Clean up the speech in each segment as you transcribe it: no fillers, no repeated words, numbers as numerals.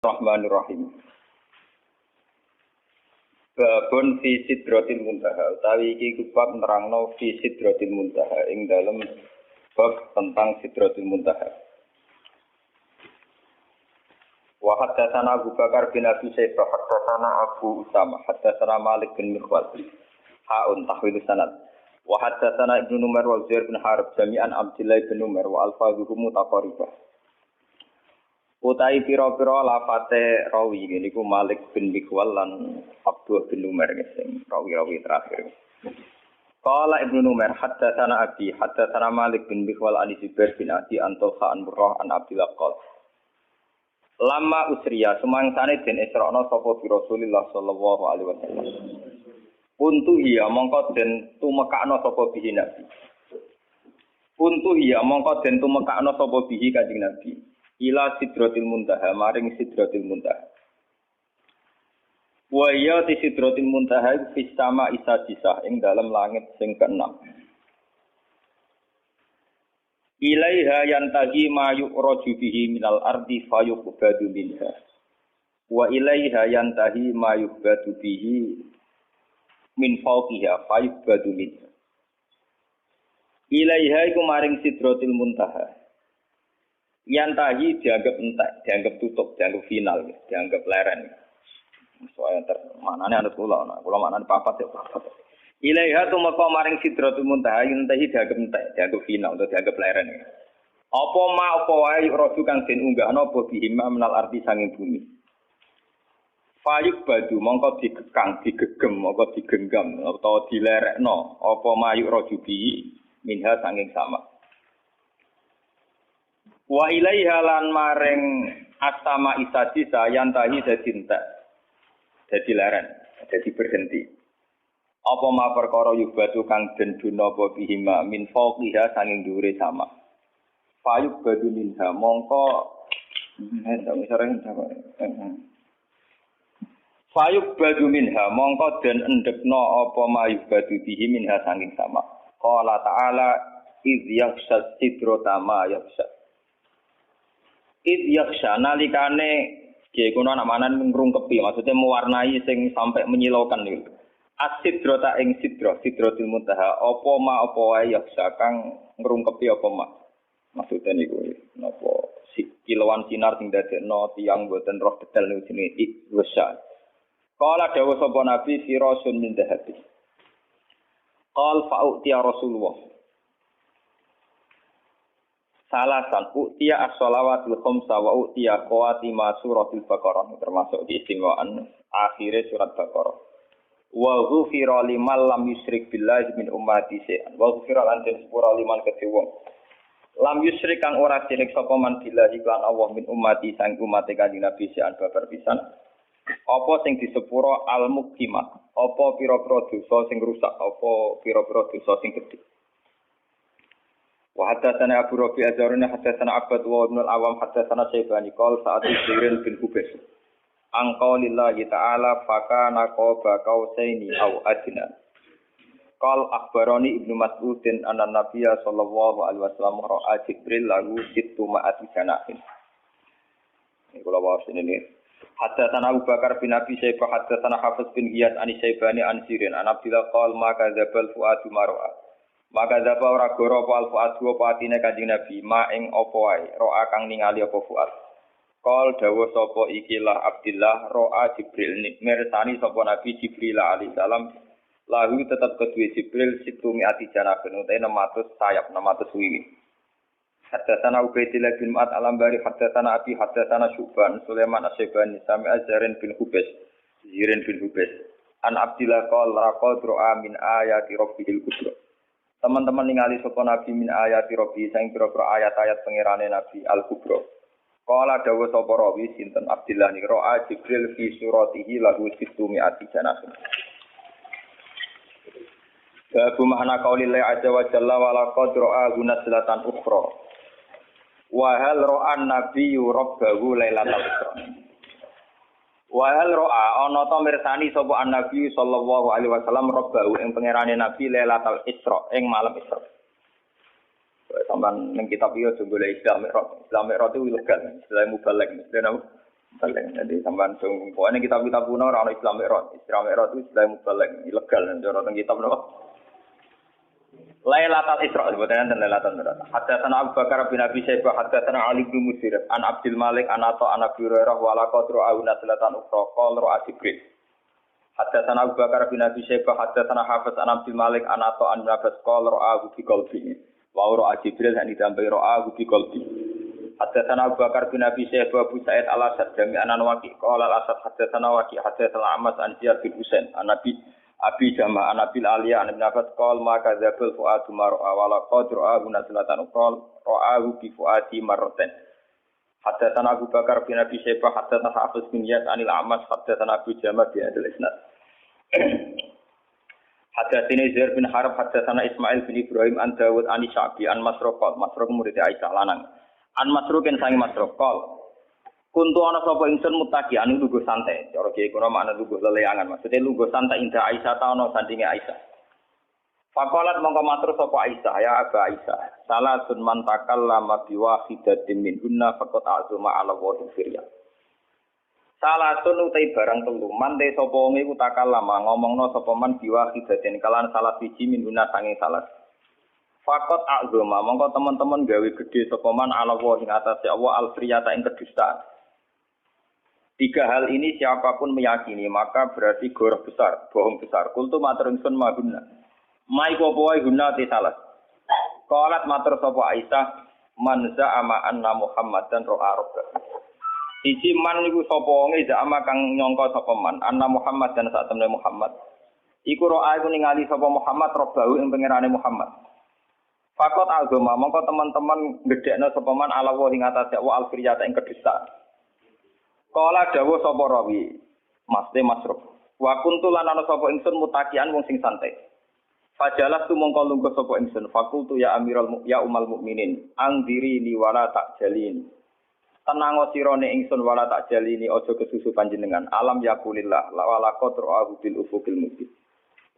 Bismillahirrahmanirrahim. Babun fi sidratil muntaha. Utawi iki bab nerangno fi sidratil muntaha ing dalem bab tentang sidratil muntaha. Wa haddatsana Abu Bakar bin Abi Syaibah haddatsana Abu Usama haddatsana Malik bin Mikhwal. Ha'un tahwil sanad. Wa haddatsana Ibnu Umar wa Zuhair bin Harb jami'an Abdullah bin Umar wa alfazuhum mutaqarribah. Utai pira-pira lafate rawi niku Malik bin Mikhwal lan Abdullah bin Umar sing rawi-rawi terakhir. Qala Ibnu Umar haddatsana Abi haddatsana Malik bin Mikhwal an Zubair bin Adi an Talha an Murrah an Abdullah qol. Lama usriya sumangsane den Isra'na sapa bi Rasulillah sallallahu alaihi wasallam. Untu iya mongko den tumekakno sapa bihi Nabi. Untu iya mongko den tumekakno sapa bihi Kanjeng Nabi. Ila sidratil muntaha maring sidratil muntaha. Wa ya ti sidratil muntaha fis sama isajisah ing dalam langit sing keenam. Ilaiha yantahi ma yu'raju bihi minal ardi fayuqbadu minha. Wa ilaiha yantahi ma yuqbadu bihi min fawqiha fayuqbadu minha. Ilaiha iku maring sidratil muntaha. Yantahi dianggap entek, dianggap tutup, dianggap final, dianggap leren. Soalnya manane anut kula manane papat ya papat. Ilaiha tumeka maring sidratul muntaha yantahi dianggap entek, dianggap final atau dianggap leren. Apa wae roju kang den unggahna apa bihima menal arti sanging bumi. Fayuk badu mongko digekang, digegem, mongko digenggam utawa dilerekno apa mayuk roju bi minha sanging sama. Wa ilaiha lan maring astama isadi sayantahi dadi entek. Dadi leren, dadi berhenti. Apa ma perkara yubatu kang den duna apa bihima min fawqiha sanging dhuwure sama. Fayuk badu minha mongko Fayuk badu minha mongko den endekno apa ma yubatu bihi minha sanging sama. Qala ta'ala idz yakhsha sidrata ma yakhsha. Id yaksha nalikane nggih kuna nak manan ngrungkepi maksudnya mewarnai sing sampai menyilaukan niku. As-sidrata ing sidratil muntaha apa ma apa wae yaksha kang ngrungkepi apa ma. Maksudnya niku napa kilauan sinar sing dadekno tiyang boten roh detail niku jenenge id yaksha. Qala dawuh sapa nabi firasun min dhahabi. Qal fa'uti ya Rasulullah. Salasan u'tiya as-shalawatul khamsa wa u'tiya qawatima suratul Baqarah termasuk diistimewaan akhirnya surat Baqarah. Wa ghufira liman lam yusyrik billahi min ummati syai'an. Wa ghufira lan den sepura liman kedhe wong. Lam yusyrik kang ora syirik sapa man billahi lan Allah min ummati sang umat Kanjeng Nabi syai'an babar pisan. Apa sing disepura al-muqimah? Apa pira-pira dosa sing rusak? Apa pira-pira dosa sing gedhe? Wa haddatsana Abu Rabi' az-Zaruni haddatsana Abbad wa Ibnu al-Awam haddatsana Syaibani qol sa'at Jibril bin Hubais angqa lillahi ta'ala fakana qaba qausaini aw adna qal akhbarani Ibnu Mas'ud anna Nabiyya sallallahu alaihi wasallam ra'a Jibril lahu sittu ma'ati janahin. Ini kula waos ini. Haddatsana Abu Bakar bin Abi Syaibah haddatsana Hafiz bin Ghiyas an Syaibani an Sirin an Abdullah qal ma kadzabal fuadu mar'a. Maka zapa ora goro apa alfuad wa patine Kanjeng Nabi ma ing apa wae roa kang ningali apa fuad. Qol dawuh sapa ikilah Abdullah roa Jibril mirsani sapa Nabi Jibril alaihi salam lahu tetep kedue Jibril situmi ati janabun utahe 600 sayap 600 wiwi. Haddatsana Ubaidillah bin Ma'ad al-Ambari haddatsana Abi haddatsana Syuban Sulaiman as-Syaibani sami Azharin bin Hubais Zirin bin Hubais an Abdullah qol raqad roa min ayati rabbihil kubra. Teman-teman ningali sapa Nabi min ayati Rabbi sing pira-pira ayat-ayat pangerane Nabi Al-Kubra. Qala dawuh sapa rawi sinten Abdullah ni ra'a Jibril fi suratihi lahu situmi ati janah. Babu makna qaulillah azza wa jalla wa laqad ra'a gunaslatan ukhra. Wa hal ra'a an-nabiyyu rabbahu lailatal isra. Wa hal ra'a ana ta mirsani sapa an-nabi sallallahu alaihi wasallam rabbahu ing pangerane nabi lailatul isra ing malam isra. Sampeyan ning kitab iki aja golek Islam Mi'raj. Islam Mi'raj itu ilegal, istilah mubalek. Dan Balik. Jadi sampean sing pokoknya kitab-kitab kuno ora ono Islam Mi'raj. Islam Mi'raj itu istilah mubalek, ilegal cara teng kitab napa. Lailatul Isra sebutane dan Lailatul Mi'raj. Hadatsana Abu Bakar bin Abi Syaibah hadatsana Ali bin Musir an Abdul Malik an Atha an Abi Hurairah wa la qadru auna salatan ukhra qala ra Jibril. Hadatsana Abu Bakar bin Abi Syaibah hadatsana Hafiz an Abdul Malik an Atha an Nabas qala ra Abu Qalbi. Wa ra Jibril han ditambahi ra Abu Qalbi. Hadatsana Abu Bakar bin Abi Syaibah Abu Sa'id Al-Asad jami'an Waqi qala Al-Asad hadatsana Waqi hadatsana Ahmad an Ziyad bin Husain an Nabi Abi Jama' an Nabil Aliyah an Ibn Abbas qala ma kadzabul fuadu mar'a wa la qadru abu naslatan qala ra'ahu bi fuadi marratan. Hadatsana Abu Bakar bin Abi Syaibah hadatsana Hafiz bin Yas anil A'mas hadatsana Abu Jama' bi hadal isnad. Hadatsana Zaid bin Harb hadatsana Ismail bin Ibrahim an Dawud an Sya'bi an Masruq murid Aisyah lanang. An Masruqin sangi Masruq kuntu ana sapa ingsun mutaki anu lungguh santai cara kiye kono makna lungguh leleangan maksudnya lungguh santai indah Aisyah ta ana sandinge Aisyah. Faqalat mongko matur sapa Aisyah ya Aba Aisyah salatun man takallama biwahidatin minhunna faqat azuma ala wa firya. Salatun utai barang telu man te sapa wong iku takallama ngomongno sapa man biwahidatin kalan salah siji minhunna sanging salah. Fakot azuma, mongko teman-teman gawe gede sokoman ala wa ing atase Allah al-friyata ing kedustaan. Tiga hal ini siapapun meyakini maka berarti goroh besar, bohong besar. Kultu matur ingsun mahunna. Mai popo wae guna te salah. Qalat matur sapa Aisyah man za'ama anna Muhammadan ra'a rabba. Siji man niku sapa wong za'ama kang nyangka sapa man anna Muhammad dan sak temne Muhammad. Iku ra'a iku ningali sapa Muhammad rabbahu ing pangerane Muhammad. Fakot agama, mongko teman-teman gedekno sapa man ala wa ing atase wa al-friyata ing kedustaan. Kala dawuh sapa rawi, Mas'e Masruf. Wa kuntu lan ana sapa ingsun mutakian wong sing santai. Fajalas tu mongko lungguh sapa ingsun, fakultu ya ya umal mukminin, angdiri li wala takjalin. Tenang sirane ingsun wala takjalini aja kesusu panjenengan. Alam yakulillah la wala qadru bil ufukil mubin.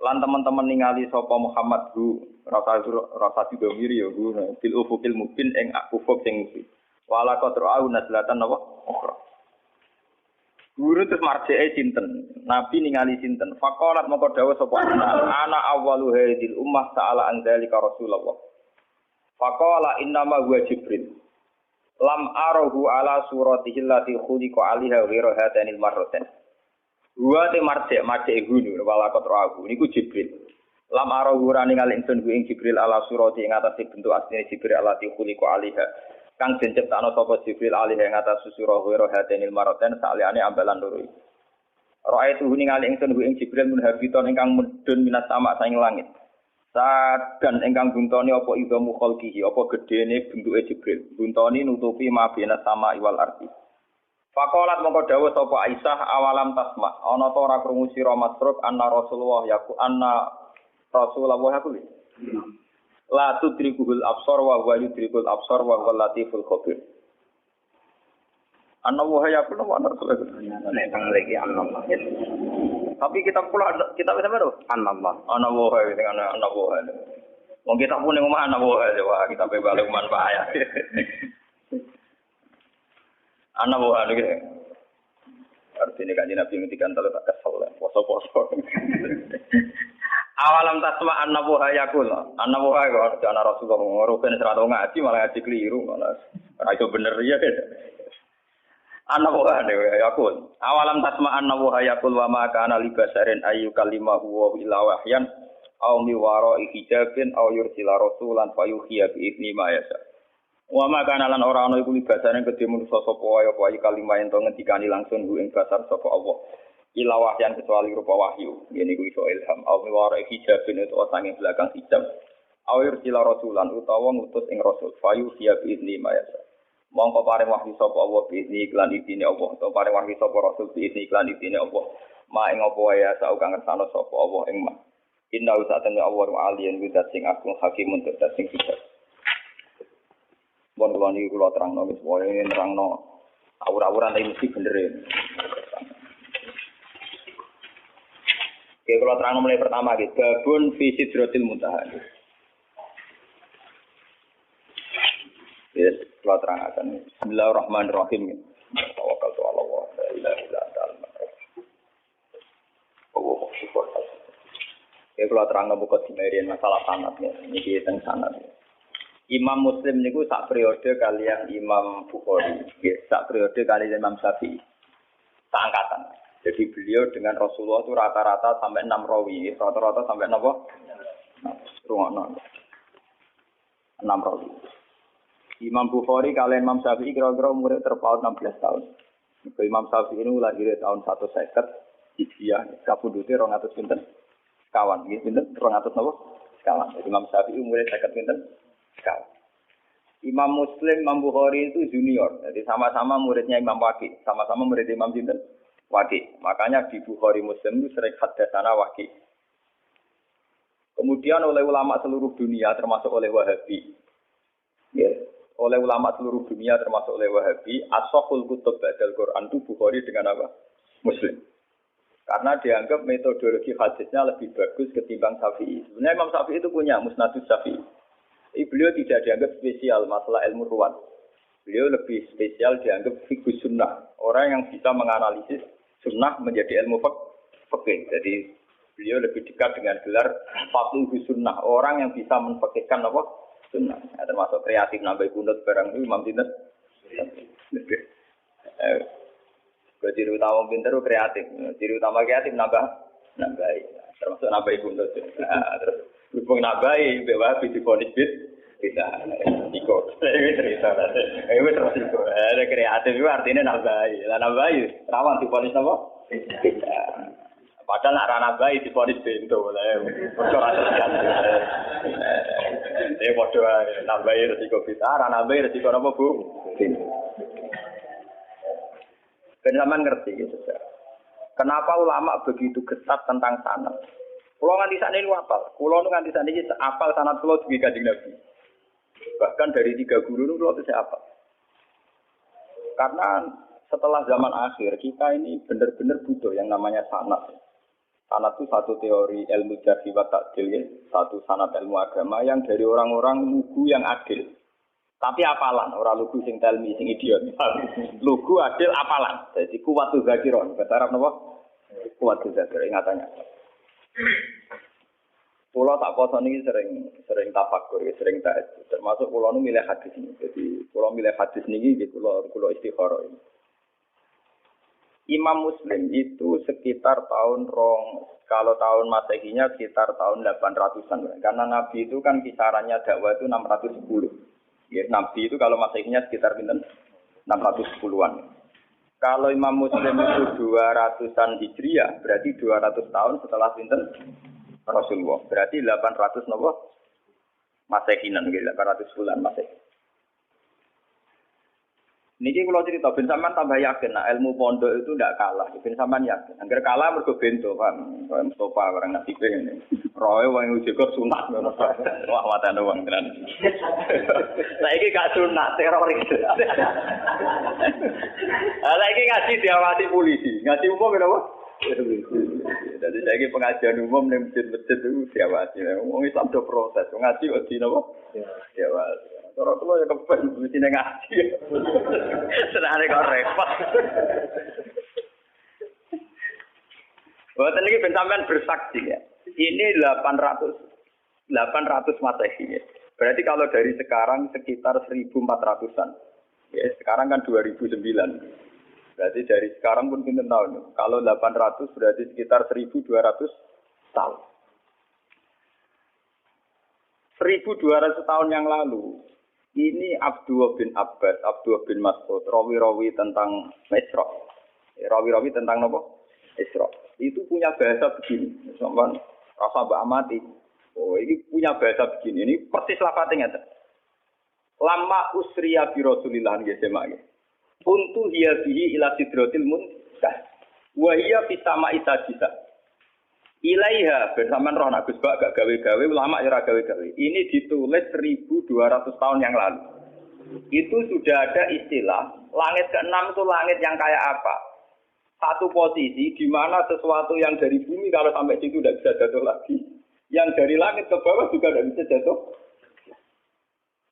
Lan teman-teman ningali sapa Muhammad hu rasa didomiri ya hu bil ufukil mubin ing ufuk sing mubin. Wala qadru nazlatan apa? Ukhra. Guru terus marjeke sinten? Nabi ningali sinten? Faqalat moko dawuh sapa ana awwalu hadil ummah ta'ala anzalika Rasulullah. Faqala innama huwa Jibril. Lam arahu ala suratihi allati khuliqa 'alaiha ghairu hadanil marratain. Wa te marjek gunu wala kotrahu niku Jibril. Lam arahu rani ngali ingsun ku ing Jibril ala surati ing atase bentuk asline Jibril alati khuliqa 'alaiha. Kang den ciptakno sapa Jibril 'alaiha ing atase surah ghairu hadanil marratain saliyane ambalan loro. Ra'aitu ningali ingsun ku ing Jibril munhabiton ingkang medun minas sama saing langit. Sadan ingkang buntoni apa idhamu khalqihi apa gedene bentuke Jibril. Buntoni nutupi mabena sama iwal arti. Faqalat mongko dawuh sapa Aisyah awalam tasma ana ta ora krungu sira Masruk anna Rasulullah yaku la tudrikuhul absar wa huwa yudrikul absar wa huwal latiful khabir. Anna wa yaku no ana Rasulullah nek tang lagi Allah. Tapi kita bisa baru Allah. Ana wa sing ana wa. Wong kita pun ning omah ana wa kita pe balik manfaat. Anak buah ni ke? Artinya kan Nabi ngintikan kalau tak kesal lah, poso-poso. Awalam tasma anak buah yakul, anak buah kalau jangan Rasulullah ngorukin serata ngaji malah ngaji keliru malah. Itu bener ya kan? Anak buah ni yakul. Awalam tasma anak buah yakul wa maka analibasarin ayu kalimahu wa ila wahyan, au miwaro hijabin au yursila rasulan fayuhiya bi idni ma yasa. Wa maka lan ora ana iku libasane kedhe manusa sapa wae apa kalimah ento ngendikani langsung ku ing basar sapa Allah. Ila wahyan kecuali rupa wahyu. Yen iku iso ilham au miwara hijabin utawa sange belakang hijab. Au yursila rasulan utawa ngutus ing rasul. Fayu siya bi idni mayasa. Mongko paring wahyu sapa Allah bi idni iklan idine Allah. Utawa paring wahyu sapa rasul bi idni iklan idine Allah. Ma ing apa wae asa kang ngersano sapa Allah ing ma. Inna usatane Allah aliyan widat sing agung hakim untuk sing hijab. Bon kula niki kula terangno wis wae nerangno awur-awuran iki mesti bener ya. Oke, kula terangno mulai pertama iki babun fi sidratil muntaha. Yes, kula terangaken. Bismillahirrahmanirrahim. Tawakkal ala Allah. kalau terang buka dimerian masalah sanad ya, ini tentang sanad. Imam Muslim niku sak periode kalian Imam Bukhari, ya, sak periode kalian Imam Syafi'i, sak angkatan. Jadi beliau dengan Rasulullah itu rata-rata sampai 6 rawi, rata-rata sampai apa? Ruang 6 rawi. Imam Bukhari kalian Imam Syafi'i kira-kira umurnya terpaut 16 tahun. Imam Syafi'i ini lahir tahun 150 Hijriah, kabudute 200 pinten. Kawan, gitu, pinten 200 napa? Kawan. Jadi Imam Syafi'i umurnya 50 pinten. Kawan. Imam Muslim, Imam Bukhari itu junior. Jadi sama-sama muridnya Imam Waqi, sama-sama murid Imam Sinten. Waqi. Makanya di Bukhari Muslim itu sering haddatsana Waqi. Kemudian oleh ulama seluruh dunia termasuk oleh Wahabi. Ya, oleh ulama seluruh dunia termasuk oleh Wahabi, as-sahhul kutub ba'dal Quran itu Bukhari dengan apa? Muslim. Karena dianggap metodologi hadisnya lebih bagus ketimbang Syafi'i. Sebenarnya Imam Syafi'i itu punya Musnadus Syafi'i. Beliau tidak dianggap spesial masalah ilmu ruwat. Beliau lebih spesial dianggap fiqh sunnah. Orang yang bisa menganalisis sunnah menjadi ilmu fikih. Jadi beliau lebih dekat dengan gelar faqih sunnah. Orang yang bisa menfikihkan apa? Sunnah. Ya, termasuk kreatif nambah kunut barang itu Imam Sinten. Ciri utama pinter kreatif. Ciri utama kreatif nambah. Termasuk nambah kunut. Terus berhubung nambah bawa difonis bisa. Iko. Cerita. Terus iko. Ada kreatif itu artinya nambah. Lah nambah rawan difonis apa? Bisa. Padahal nak rana bayi difonis bento lah. Padha rasa kan. Padha nambahi resiko bisa, nambahi resiko apa Bu? Ben sampean ngerti gitu. Kenapa ulama begitu ketat tentang sanad? Kulo nganti sakniki hafal. Kulo nganti sakniki hafal sanad kulo duwe Kanjeng Nabi. Bahkan dari 3 guru itu kulo bisa hafal. Karena setelah zaman akhir kita ini benar-benar butuh yang namanya sanad. Sanad itu satu teori ilmu jarh wa ta'dil, satu sanad ilmu agama yang dari orang-orang lugu yang adil. Tapi apalan, orang lugu sing telmi, sing idiot. Lugu adil apalan. Jadi kuwatu zakiron. Bahasa Arab napa? Kuwatu zakiron ingatannya. Pulau tak poso niki sering tafakur, sering tahajud. Termasuk pulau nu milih hadis ini. Jadi pulau milih hadis niki di pulau istikharah ini. Imam Muslim itu sekitar tahun kalau tahun Masehinya sekitar tahun 800-an. Karena Nabi itu kan kisarannya dakwah itu 610. Ya, Nabi itu kalau Masehinya sekitar 610-an. Kalau Imam Muslim itu 200-an Hijriah, berarti 200 tahun setelah pinten Rasulullah. Berarti 800 napa? Masehinan, 800 bulan Masehi. Niki kalau cerita ben sampean tambah yakin nah ilmu pondok itu ndak kalah. Ben sampean yakin. Angger kalah mergo bento, Pak. Kaya Mustofa barang nasibe ngene. Roe wong ujuk sunat ngono. Wah, watane wong tenan. Saiki gak sunat teroris. Saiki ngaji diawasi polisi. Ngaji umum lho, Pak. Jadi saiki pengajian umum ning masjid-masjid itu diawasi. Wong Islam do proses. Ngaji kok di napa? Diawasi. Cara kula ya kepen mestine ngaji. Senane kok repot. Boten iki ben sampean bersaksi ya. Ini 800 Masehi. Ya. Berarti kalau dari sekarang sekitar 1400-an. Ya, sekarang kan 2009. Berarti dari sekarang pun pinten tahun. Kalau 800 berarti sekitar 1200 tahun. 1200 tahun yang lalu ini Abdullah bin Abbas, Abdullah bin Mas'ud, rawi-rawi tentang Isra. Rawi-rawi tentang apa? Isra. Itu punya bahasa begini. Sampeyan rasa mbak amati. Oh, ini punya bahasa begini. Ini persis lafadznya. Lama usriya bi Rasulillah nggih semake. Untu hiya bihi ila sidratil muntaha. Wa hiya fi sama'i sadisa. Ilaiha bersamaan roh Agus Bak gak gawe-gawe ulama ya ora gawe-gawe. Ini ditulis 1200 tahun yang lalu. Itu sudah ada istilah langit ke-6 itu langit yang kayak apa? Satu posisi di mana sesuatu yang dari bumi kalau sampai situ tidak bisa jatuh lagi. Yang dari langit ke bawah juga tidak bisa jatuh.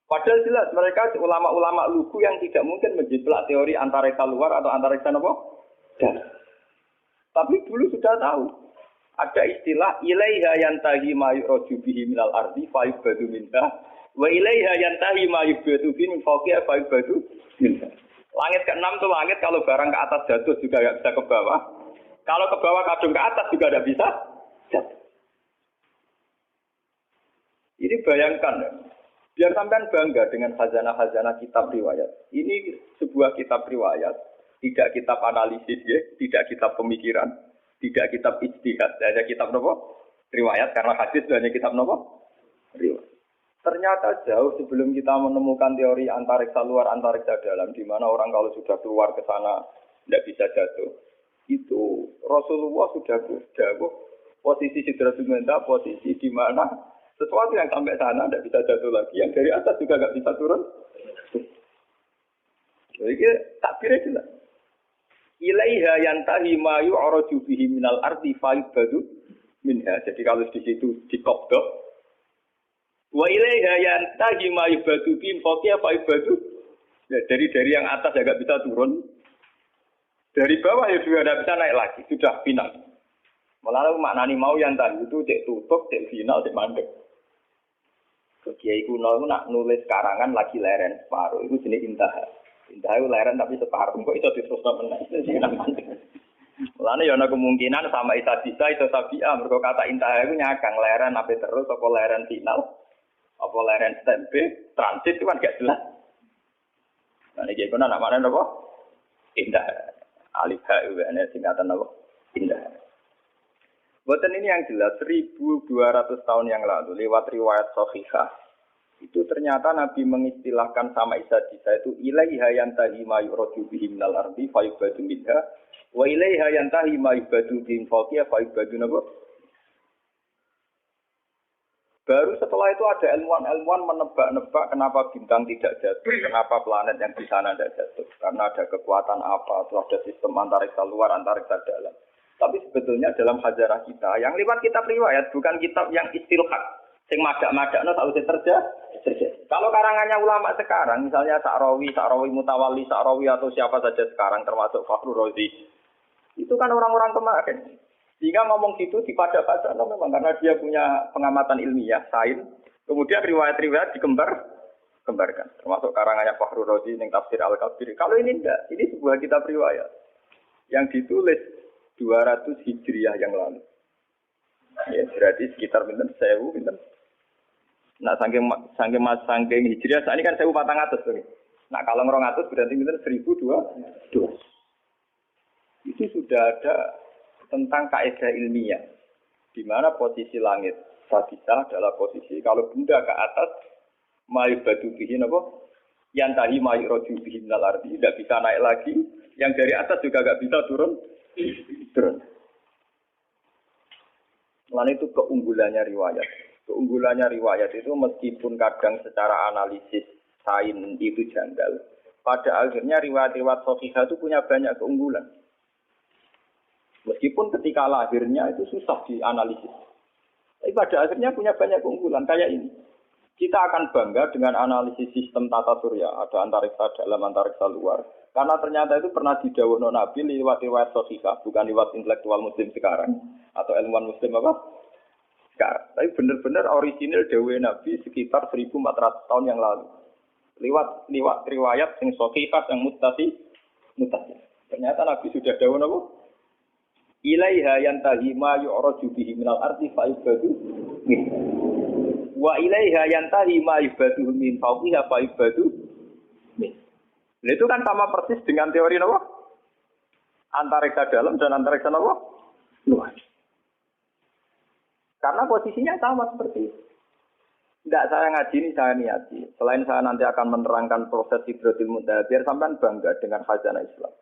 Padahal jelas mereka ulama-ulama lugu yang tidak mungkin menjiplak teori antariksa luar atau antariksa apa? Tapi dulu sudah tahu. Ada istilah ilaiha yantahi ma yuraju bihi minal ardi fa yubadu minha wa ilaiha yantahi ma yubadu bihi min fawqiha fa yubadu minha. Langit ke-6 itu langit kalau barang ke atas jatuh juga enggak bisa ke bawah. Kalau ke bawah kadung ke atas juga enggak bisa jatuh. Ini bayangkan ya. Biar sampean bangga dengan khazanah-khazanah kitab riwayat. Ini sebuah kitab riwayat, tidak kitab analisis ya, tidak kitab pemikiran, tidak kitab ijtihad, hanya kitab nopo? Riwayat, karena hadis itu hanya kitab nopo? Riwayat. Ternyata jauh sebelum kita menemukan teori antariksa luar, antariksa dalam, di mana orang kalau sudah keluar ke sana tidak bisa jatuh. Itu Rasulullah sudah jauh posisi Sidratul Muntaha, posisi di mana sesuatu yang sampai sana tidak bisa jatuh lagi, yang dari atas juga nggak bisa turun. Jadi takbirnya jelas. Ilaiha yantahi ma yu'raju bihi minal ardi fa yubadu minha. Jadi kalau di situ dikobdok. Wa ilaiha yantahi ma yubadu bihi fawqiha fa yubadu. Ya, dari yang atas ya nggak bisa turun. Dari bawah ya juga tidak bisa naik lagi. Sudah final. Malah maknani mau yang tadi itu cek tutup, cek final, cek mandek. Kiai kuno itu nak nulis karangan lagi leren separuh. Itu jenis intaha. Intaha itu leren tapi separuh. Kok itu diteruskan menang. Itu jenis mandek. Malah ya ada kemungkinan sama Isa bisa itu sabiah. Mereka kata intaha itu nyakang leren apa terus, apa leren final, apa leren stempe, transit itu kan gak jelas. Nah ini kiai kuno nak mana apa? Intaha. Alif ha itu ini singkatan apa? Intaha. Boten ini yang jelas 1200 tahun yang lalu lewat riwayat sahihah itu ternyata Nabi mengistilahkan sama Isa itu ilaiha yantahi ma yuraju bihi minal ardi fa yubadu minha wa ilaiha yantahi ma yubadu bihi fawqiha fa yubadu nabo. Baru setelah itu ada ilmuwan menebak-nebak kenapa bintang tidak jatuh, kenapa planet yang di sana tidak jatuh, karena ada kekuatan apa, atau ada sistem antariksa luar, antariksa dalam. Tapi sebetulnya dalam hajarah kita, yang lewat kitab riwayat, bukan kitab yang istilhaq. Yang madak-madak, tahu terjadi. Kalau karangannya ulama sekarang, misalnya Sa'rawi Mutawalli, Sa'rawi atau siapa saja sekarang, termasuk Fakhrur Razi, itu kan orang-orang kemarin. Sehingga ngomong gitu dipada-pada, memang karena dia punya pengamatan ilmiah, sains. Kemudian riwayat-riwayat dikembarkan. Termasuk karangannya Fakhrur Razi, yang tafsir Al-Kabir. Kalau ini enggak, ini sebuah kitab riwayat. Yang ditulis 200 Hijriah yang lalu. Ya, berarti sekitar pinten 1000 pinten. Nah, saking Hijriah saat ini kan 1400 tuh. Nah, kalau 200 berarti pinten 1200. Itu sudah ada tentang kaidah ilmiah di mana posisi langit sabita adalah posisi kalau benda ke atas maibadu bihi napa? Yantahi mayraju bihi minal ardi, tidak bisa naik lagi. Yang dari atas juga enggak bisa turun. Lalu itu keunggulannya riwayat. Keunggulannya riwayat itu meskipun kadang secara analisis sains itu janggal. Pada akhirnya riwayat-riwayat sahihah itu punya banyak keunggulan. Meskipun ketika lahirnya itu susah dianalisis. Tapi pada akhirnya punya banyak keunggulan. Kayak ini. Kita akan bangga dengan analisis sistem tata surya. Ada antariksa dalam, antariksa luar. Karena ternyata itu pernah didhawuhno Nabi lewat riwayat sahihah, bukan lewat intelektual muslim sekarang atau ilmuwan muslim apa? Sekarang. Tapi benar-benar orisinil dawuh Nabi sekitar 1400 tahun yang lalu. Lewat riwayat yang sahihah yang mutasil. Ternyata Nabi sudah dawuh napa? Ilaiha yantahi ma yu'raju bihi minal ardi fa yubadu min. Wa ilaiha yantahi ma yubadu min fawqiha fa yubadu min. Nah, itu kan sama persis dengan teori apa? Antariksa dalam dan antariksa apa? Luar. Karena posisinya sama seperti itu. Tidak saya ngaji ini, saya niati. Selain saya nanti akan menerangkan proses Sidratul Muntaha, biar sampean bangga dengan khazanah Islam.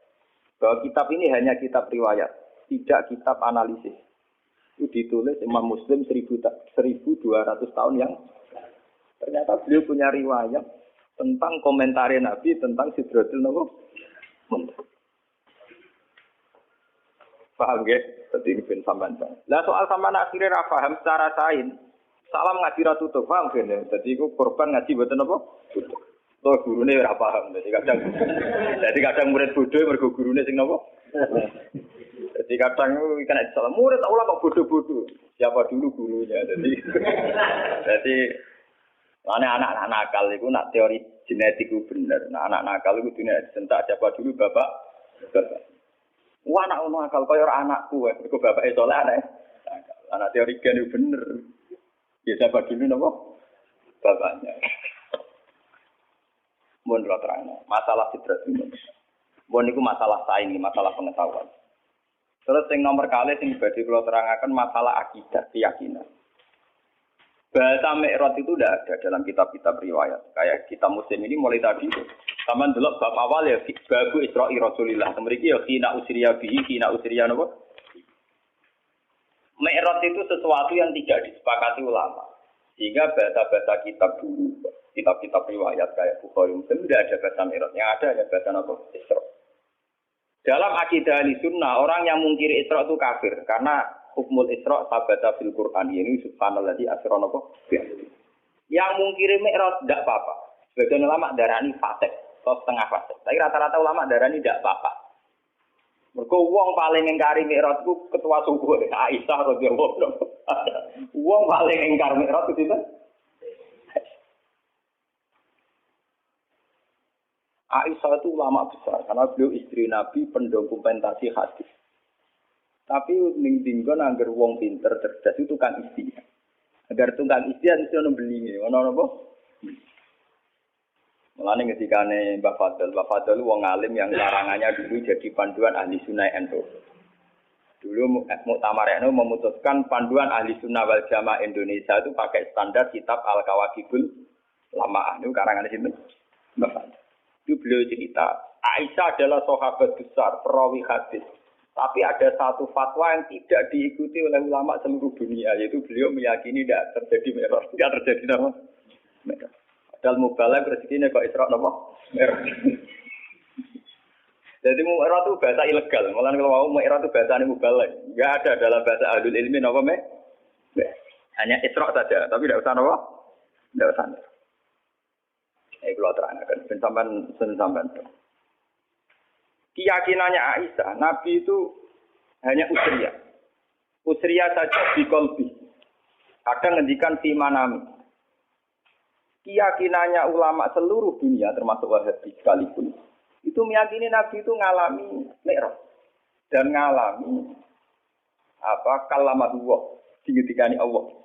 Bahwa kitab ini hanya kitab riwayat, tidak kitab analisis. Itu ditulis Imam Muslim 1200 tahun yang ternyata beliau punya riwayat tentang komentar Nabi tentang Sidratul Muntaha. Paham ya? Jadi ini pun sampean. Lah soal sampean akhirnya ra paham secara sains. Salam ngaji ra tutup, paham kan? Jadi iku korban ngaji mboten apa? Tutup. Toh gurune ora paham. Jadi kadang murid bodoh mergo gurune sing napa? Jadi kadang kena salah murid ulama bodoh-bodoh. Siapa dulu gurunya. Jadi anak-anak nakal itu nak teori genetik itu bener. Nah, anak nakal itu dunia sentak siapa dulu bapak. Wah anak nakal kaya anakku. Mergo bapake saleh anak. Anak teori gen itu bener. Ya siapa dulu napa? Bapaknya. Mun terang. Masalah fitrat ini. Mun niku masalah sains, masalah pengetahuan. Terus yang nomor kali sing badhe kula terangaken masalah akidah, keyakinan. Bahasa Mi'raj itu tidak ada dalam kitab-kitab riwayat. Kayak kita Muslim ini mulai tadi sama delok bab awal ya babu Isra'i Rasulillah. Mriki ya kina usriya bihi, kina usriya napa? Mi'raj itu sesuatu yang tidak disepakati ulama. Sehingga bahasa-bahasa kitab dulu, kitab-kitab riwayat kayak Bukhari Muslim tidak ada bahasa Mi'raj. Yang ada ya bahasa napa? Isra'. Dalam akidah Ahlussunnah, orang yang mungkiri Isra' itu kafir karena hukmul Isra' sabata fil Qur'an ini subhanalladzi asra napa. Yang mungkiri Mi'raj tidak apa-apa. Sebagian ulama darani fasik atau setengah fasik. Tapi rata-rata ulama darani tidak apa-apa. Mergo wong paling ngingkari Mi'raj ku ketua suku Aisyah radhiyallahu anha. Wong paling ngingkar Mi'raj itu sinten? Aisyah itu ulama besar karena beliau istri Nabi pendokumentasi hadis. Tapi ning dinggon angger wong pinter cerdas itu tukang istilah. Agar tukang istilah mesti ono belinge, ono apa? Mulane ketikane Mbah Fadl wong alim yang karangannya dulu jadi panduan ahli sunnah NU. Dulu Muktamar NU memutuskan panduan ahli sunnah wal jamaah Indonesia itu pakai standar kitab Al-Kawakibul Lamaah. Itu karangan sinten? Mbah Fadl. Itu beliau cerita, Aisyah adalah sahabat besar, perawi hadis. Tapi ada satu fatwa yang tidak diikuti oleh ulama seluruh dunia, yaitu beliau meyakini tidak terjadi Mi'raj. Tidak terjadi apa? Mi'raj. Padahal mubalagh rezekinya kok Isra' apa? Mi'raj. Jadi Mi'raj itu bahasa ilegal. Malah kalau mau Mi'raj itu bahasa mubalagh. Tidak ada dalam bahasa ahlul ilmi apa hanya Isra' saja, tapi tidak usah apa? Tidak usah. Kalau terangkan, sampai. Keyakinannya Aisyah, Nabi itu hanya usriyah. Usriyah saja di kolbi. Kadang ngendikan fi manami. Keyakinannya ulama seluruh dunia, termasuk Wahabi sekalipun, itu meyakini Nabi itu ngalami Mi'raj. Dan ngalami kalamatullah, digetikani Allah.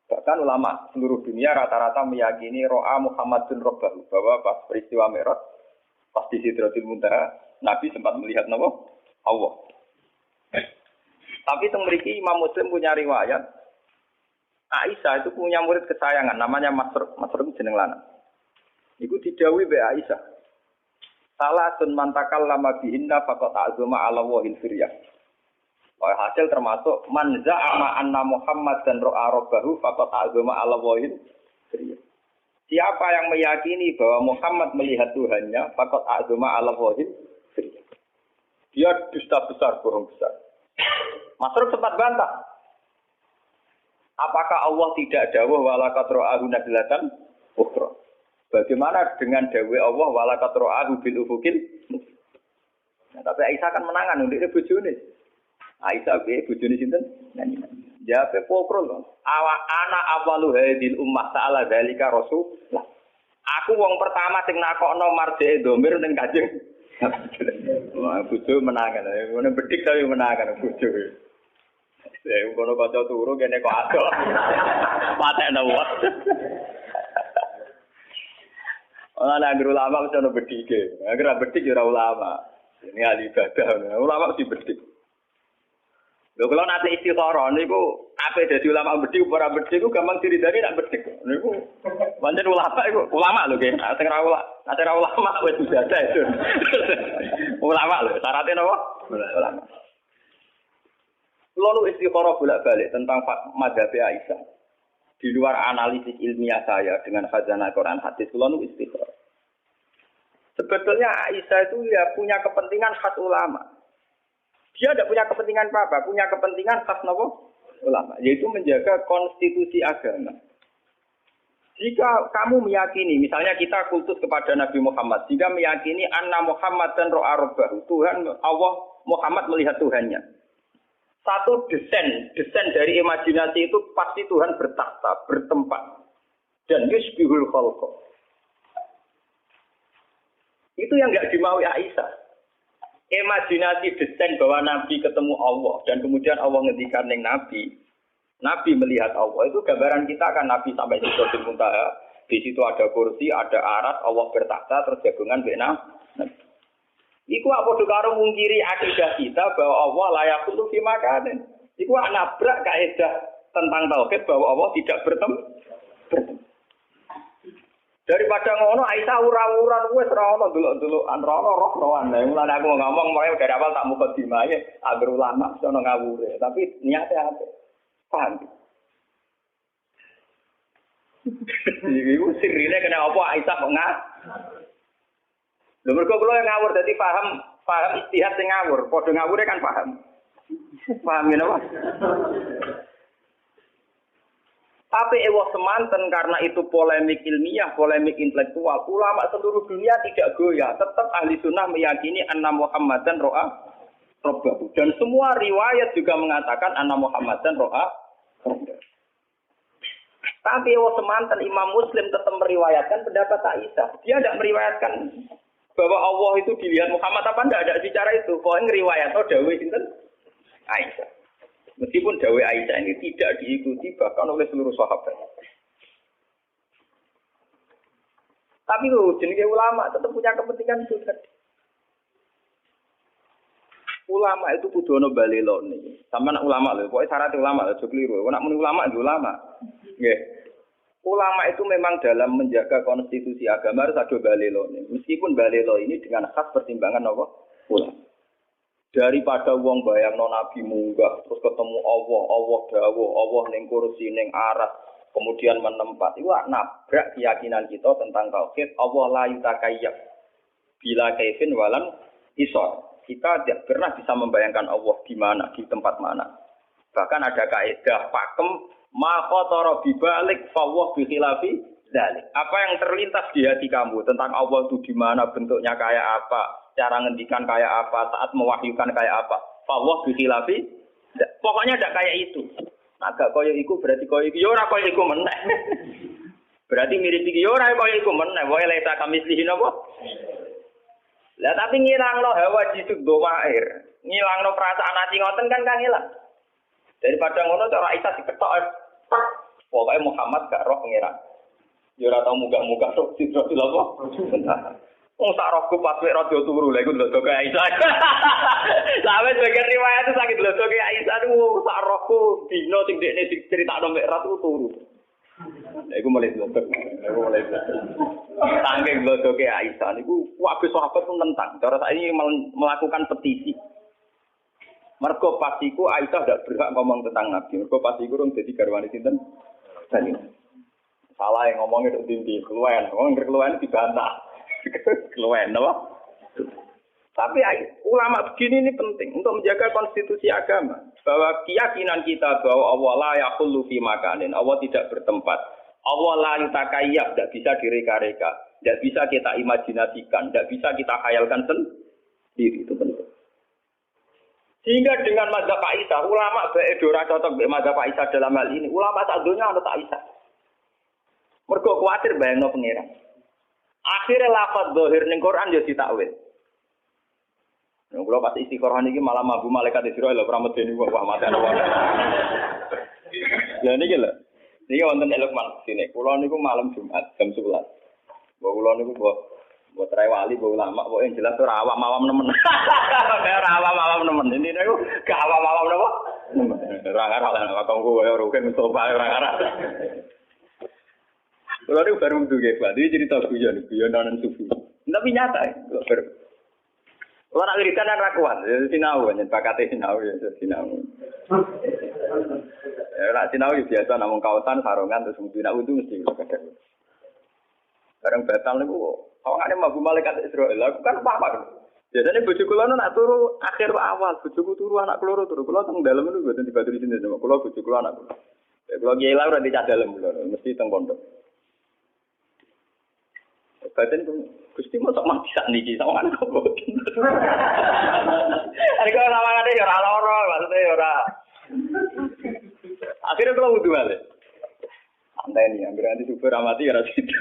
Bahkan ulama seluruh dunia rata-rata meyakini ro'a Muhammadun Rabbahu, bahwa pas peristiwa Mi'raj, pas di Sidratul Muntaha, Nabi sempat melihat Allah. Tapi mriki Imam Muslim punya riwayat, Aisyah itu punya murid kesayangan, namanya Masrur jeneng lanang. Iku didhawuhi mbek Aisyah. Salasun mantakal lama bihinna faqat azuma ala wahil firyah. Hasil termasuk man za'ama anna Muhammad dan ro'a rabbahu faqad azama ala wahid. Siapa yang meyakini bahwa Muhammad melihat Tuhannya faqad azama ala wahid. Dia dusta besar, bohong besar. Masrur sempat bantah. Apakah Allah tidak dawuh walaqad ra'ahu nazlatan ukhra? Bagaimana dengan dawuh Allah walaqad ra'ahu bil ufukil? Nah, tapi Aisyah kan menangan untuk bojone. Aisyah be bojone sinten? Nani. Jawabe pokrol lho. Ana awalu hadil ummah ta'ala zalika rasul. Aku wong pertama sing nakokno marjeke domir ning Kanjeng. Wah, bojo menangan. Ngono bedik tapi menangan bojo. Ngono kanca turu kene kok ado. Patekno wae. Ana ngru ulama mesti ono bedike. Agar bedik ya ora ulama. Ini ahli ibadah. Ulama mesti bedik. Lho kalau nanti istikharah niku ape dadi ulama bedik ora bedik ku gampang diridani nak bedik. Niku pancen ulama iku ulama lho nggih. Sing ora ulama wis ibadah itu. Ulama lho syaratnya napa? Ulama. Lalu istikharah bolak-balik tentang mazhab Aisyah. Di luar analisis ilmiah saya dengan khazanah Quran hadis kula nu istikharah. Sebetulnya Aisyah itu ya punya kepentingan khas ulama. Dia tidak punya kepentingan apa-apa, punya kepentingan khas ulama, yaitu menjaga konstitusi agama. Jika kamu meyakini, misalnya kita kultus kepada Nabi Muhammad, jika meyakini anna Muhammad dan ro'a rabbahu, Tuhan Allah Muhammad melihat Tuhannya. Satu desain dari imajinasi itu pasti Tuhan bertakhta, bertempat. Dan yusbihul khalqa. Itu yang enggak dimaui Aisyah. Imajinasi desain bahwa Nabi ketemu Allah dan kemudian Allah ngendikan ning Nabi. Nabi melihat Allah itu gambaran kita kan Nabi sampai di Sidratul Muntaha. Di situ ada kursi, ada arat, Allah bertakhta terus jagungan bena. Iku apa karo mungkiri akidah kita bahwa Allah layak kudu fi makanin. Iku nabrak kaidah tentang tauhid bahwa Allah tidak bertemu. Daripada ngono Aisyah ura-uran wis ora ono delok-delokan ora ono roh-rohan. Lah mulane aku ngomong mulai dari awal tak mukadimah ya agar ulama sono ngawure, tapi niatnya apa? Paham? Iku sirine kena apa Aisyah kok lho mergo kula yang ngawur dadi paham istihad sing ngawur, padha ngawure kan paham. Paham ya napa? Tapi ewa semanten karena itu polemik ilmiah, polemik intelektual. Ulama seluruh dunia tidak goyah. Tetap ahli sunnah meyakini anna Muhammadan ro'a robbahu. Dan semua riwayat juga mengatakan anna Muhammadan ro'a robbahu. Tapi ewa semanten Imam Muslim tetap meriwayatkan pendapat Aisyah. Dia tidak meriwayatkan bahwa Allah itu dilihat Muhammad apa enggak ada bicara itu. Pokoknya ngeriwayat dawuh sinten Aisyah. Meskipun dawuh Aisyah ini tidak diikuti bahkan oleh seluruh sahabat. Tapi loh, jenenge ulama tetap punya kepentingan itu tadi. Ulama itu kudu ono balelone. Sampeyan ulama lho, pokoke syarat ulama lho, aja kliru. Nek muni ulama itu ulama. Nggih. Ulama itu memang dalam menjaga konstitusi agama harus ada balelone. Meskipun balelo ini dengan khas pertimbangan apa? Ulama. Daripada wong bayangno Nabi munggah terus ketemu Allah dawuh, Allah ning kursi ning aras, kemudian menempat. Iku nabrak keyakinan kita tentang tauhid. Allah la yutakayyaf bila kaifin walam isor. Kita tidak pernah bisa membayangkan Allah di mana, di tempat mana. Bahkan ada kaidah pakem ma qatara bibalik fawwah bi khilafi dzalik. Apa yang terlintas di hati kamu tentang Allah itu di mana, bentuknya kayak apa, cara ngendikan kayak apa, saat mewahyukan kayak apa. Fawwah bi khilafi. Pokoknya tidak kayak itu. Agak koyo iku berarti koyo iku ya ora koyo iku meneh. Berarti mirip iki ya ora koyo iku meneh. Wae leta kamislihi napa? Lah tapi ngilangno hawa jisuk domair. Ngilangno perasaan ati ngoten kan kang ilang. Daripada ngono cara Aisyah diketok. Pokoknya Muhammad gak roh pengiran. Ya ora tau muga-muga tok Sidratul apa? Wong sak rohku pas wek rada turu lha iku ndelok ke Aisyah. Lawe bagian riwayat itu sakit ndelok ke Aisyah niku sak rohku dino sing dekne diceritakno mek ratu turu. Lha iku mulai ndelok. Saking ndelok ke Aisyah niku kabeh sahabat pun nentang. Cara saiki melakukan petisi. Mergo pasiku Aisyah tidak berhak ngomong tentang Nabi. Mergo pasiku rung dadi garwane sinten? Tadi. Salah yang ngomongnya itu tinggi, keluwen. Ngomong keluwen dibantah. Keluwen, apa? Tapi ulama begini ini penting untuk menjaga konstitusi agama. Bahwa keyakinan kita bahwa Allah la yaqullu fi makanin. Allah tidak bertempat. Allah la yutakayyaf, tidak bisa direka-reka. Tidak bisa kita imajinasikan. Tidak bisa kita khayalkan sendiri. Itu penting. Sehingga dengan mazhab Aisyah, ulama beedora cocok dengan mazhab Aisyah dalam hal ini. Ulama tak dunia ada Aisyah. Mergo kuatir bayangno pengiran. Akhirnya lafaz zahir ning Quran yo ditakwil. Nek kula pas istiqoroh niki malah mabu malaikat Israil lho pramedeni wah mate ana wae. Ya niki lho. Niki wonten Lukman sini. Kula niku malam Jumat jam 11. Kula niku buat wali, buat ulama, buat yang jelas tuh awam nemen. Ora awam nemen. Ini niku gak awam napa? Nemen. Ora ngarah lah kanggo kowe rugen Mustofa ora ngarah. Kalau itu baru menduga, Pak. Dia cerita guyon nanan sufi. Tapi nyata, baru. Kalau nak wiridan kan rakuan, sinau, pakatnya sinau, sinau. Nak sinau biasa, namun kawasan, sarungan, terus mesti nak wudu mesti. Barang batal nih, kalau ada mabu malaikat Israel, aku kan apa? Biasanya bojo kula nak turu akhir awal, bojoku turu anak kula turu. Kula teng dalem niku mboten dibatu di sini sama kula bojo kula anak kula. Kula kiai lah ora dicak dalem kula, mesti teng pondok. Badan Gusti mosok mati sak niki sawangan kok. Harga lawangane ya ora lara, maksudnya ya ora. Akhirnya kalau wudu balik. Santai nih, yang berarti super amati ya situ.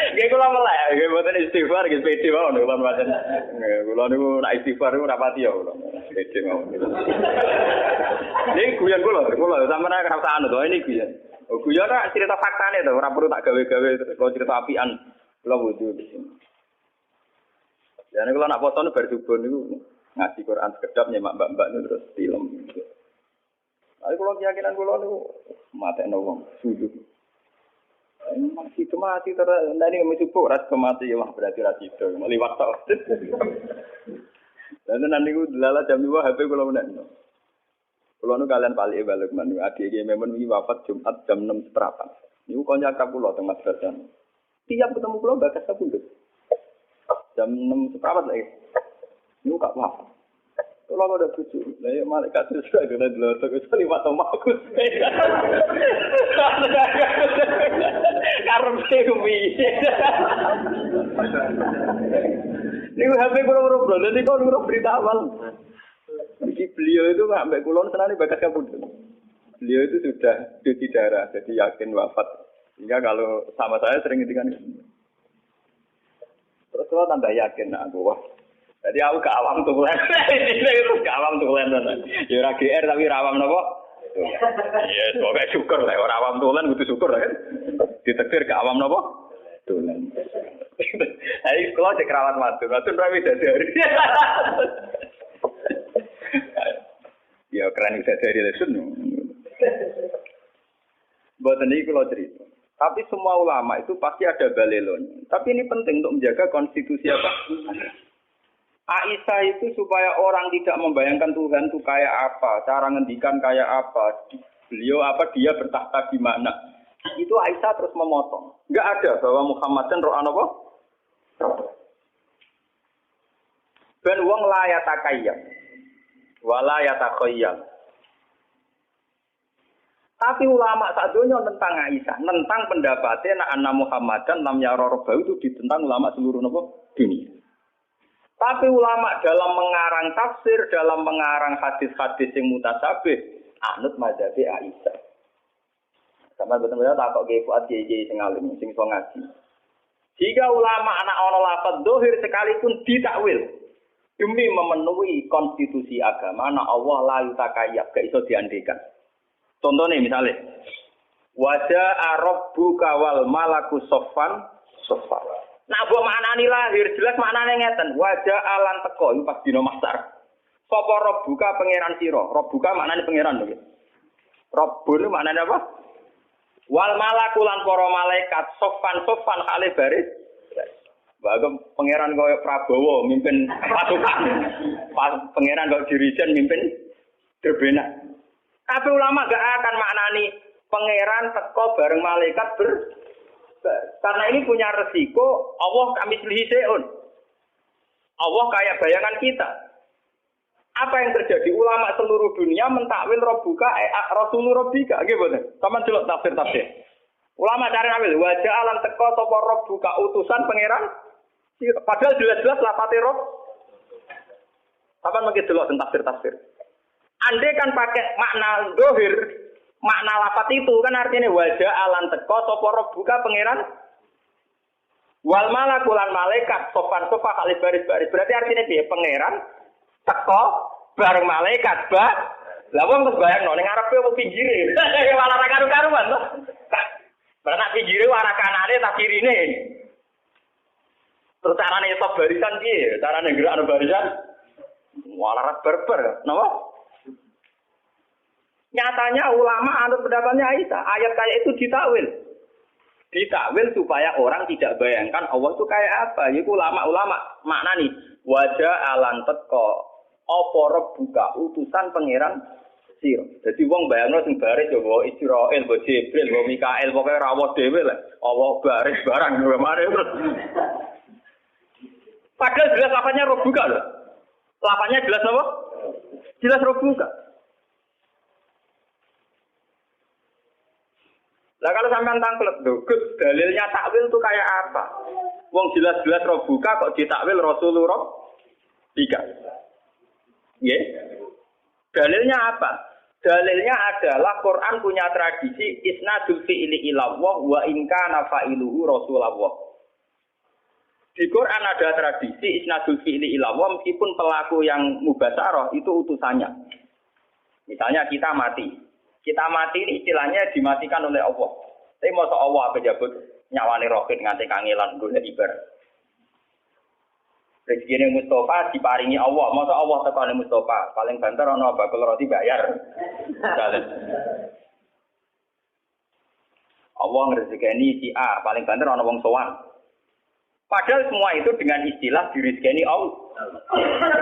Gak kula melek, gak boten istighfar, gak pede mawon kula macam. Kula niku nek istighfar niku rapati ya kula. Pede mawon. Ini guyon kula sampeyan ora usah anu to, ini guyon. Guyon ora cerita faktane to, ora perlu tak gawe-gawe kalau cerita apian. Kula wudu. Ya nek kula nak foto bar subuh niku ngaji Quran sekedap nyemak mbak-mbak niku terus film. Tapi kalau keyakinan kula niku matekno wong sujud. Masih mati terus ndane mesti ora kemati ya berarti ra sido liwat tok. Lan nanti ku delala jam 2 HP kula menekno. Kula nu kalian balik men adik iki memang iki wafat Jumat jam 6.30. Niku kanca akrab kula teng madrasah. Tiap ketemu kula bakas sepundhut. Jam 6.30 lagi. Niku gak wafat. Kalau ada cucu, nah malaikat itu sudah ada dulu, terus lima tahun aku. Karena semi. Ini HP kurang bro, jadi kau kurang berita awal. Beliau itu sampai kulon senang bakat kabut. Beliau itu sudah cuci darah, jadi yakin wafat. Sehingga kalau sama saya sering ngintikan itu. Terus kalau tambah yakin, aku wah. Jadi aku gak awam tulen. Ini gak awam tulen. Ya ora GR tapi rawam napa? Iya, pokoke syukur lah ora awam tulen kudu syukur kan. Ditakdir gak awam napa? Tulen. Ayo kalau cek rawat matur, matur rawi dadari. Ya keren bisa dari lesson. Mboten iki kula cerita. Tapi semua ulama itu pasti ada balelonya. Tapi ini penting untuk menjaga konstitusi apa? Aisyah itu supaya orang tidak membayangkan Tuhan itu kayak apa, cara ngendikan kayak apa, beliau apa dia bertahta di mana. Itu Aisyah terus memotong. Enggak ada bahwa Muhammad dan roh apa? Ben wong la yatakayyam. Wala yatakhayyam. Tapi ulama sadonya tentang Aisyah, tentang pendapatnya anna Muhammadan lam yara rabbahu itu ditentang ulama seluruh dunia. Tapi ulama dalam mengarang tafsir, dalam mengarang hadis-hadis yang mutasabih, anut mazhab Aisyah. Sama betul-betul tak kok fuad kiai sing alim sing iso ngaji. Jika ulama anak ana lafaz dzahir sekalipun ditakwil demi memenuhi konstitusi agama, ana Allah la yutakayyab gak iso diandekan. Contohnya misalnya wajah rabbuka wal malaku soffan. Nah, buat maknani lahir jelas maknane ngeten. Wajah alan teko itu pas dina mahsyar. Sapa rabbuka pangeran sira? Rabbuka maknane pangeran lho. Rabbun maknane apa? Wal malaku lan para malaikat soffan hale baris. Bagem pangeran kaya Prabowo mimpin pasukan. Pangeran kaya dirijen mimpin derbenak. Tapi ulama gak akan maknani pangeran teko bareng malaikat karena ini punya resiko Allah kami seun. Allah kayak bayangan kita. Apa yang terjadi? Ulama seluruh dunia mentakwil Rabbuka Rasulur Rabbika. Nggih mboten? Sampeyan delok tafsir. Ulama cari ambil wajah alam teko sapa Rabbuka utusan pangeran. Padahal jelas-jelas lafate Rabb. Sampeyan mungkin delok tafsir. Andai kan pakai makna dohir, makna lafat itu kan artinya wajah alan teko sopor buka pangeran wal malakulan malaikat sopan kali baris-baris berarti artinya dia pangeran teko bareng malaikat lah wong terus bayangno ning ngarepe wong pinggire malah ra karu-karuan lho berarti pinggire arah kanane tak kirine terus carane stop barisan piye carane gerak barisan malah berber napa. Nyatanya ulama anut pendapatnya Aisyah, ayat kayak itu ditakwil. Ditakwil supaya orang tidak bayangkan Allah itu kayak apa. Yaitu ulama-ulama maknani wajah alan teko apa rabbuka utusan pangeran sira. Jadi wong bayangno sing baris ya wa Israil, wa Jibril, wa Mikail, pokoke rawuh dhewe lah. Allah baris barang mare terus. Padahal jelas lafaznya rabbuka lho. Lafaznya jelas apa? Jelas rabbuka. Lah kalau sampean tangklet, Gus, dalilnya takwil itu kayak apa? Wong jelas-jelas Rabbuka kok ditakwil Rasulullah 3. Nggih. Dalilnya apa? Dalilnya adalah Quran punya tradisi isnadul fi'li ila Allah wa in kana fa'iluhu Rasulullah. Di Quran ada tradisi isnadul fi'li ila Allah meskipun pelaku yang mubasyarah itu utusannya. Misalnya kita mati. Kita mati ini istilahnya dimatikan oleh Allah. Tapi masa Allah pejabat nyawane roket nganti kangelan golek ibar. Rezekine Mustafa diparingi Allah. Masa Allah tekane Mustafa, paling banter ana bakul roti bayar. Allah ngrezekeni si A, paling banter ana wong sowan. Padahal semua itu dengan istilah direzekeni Allah.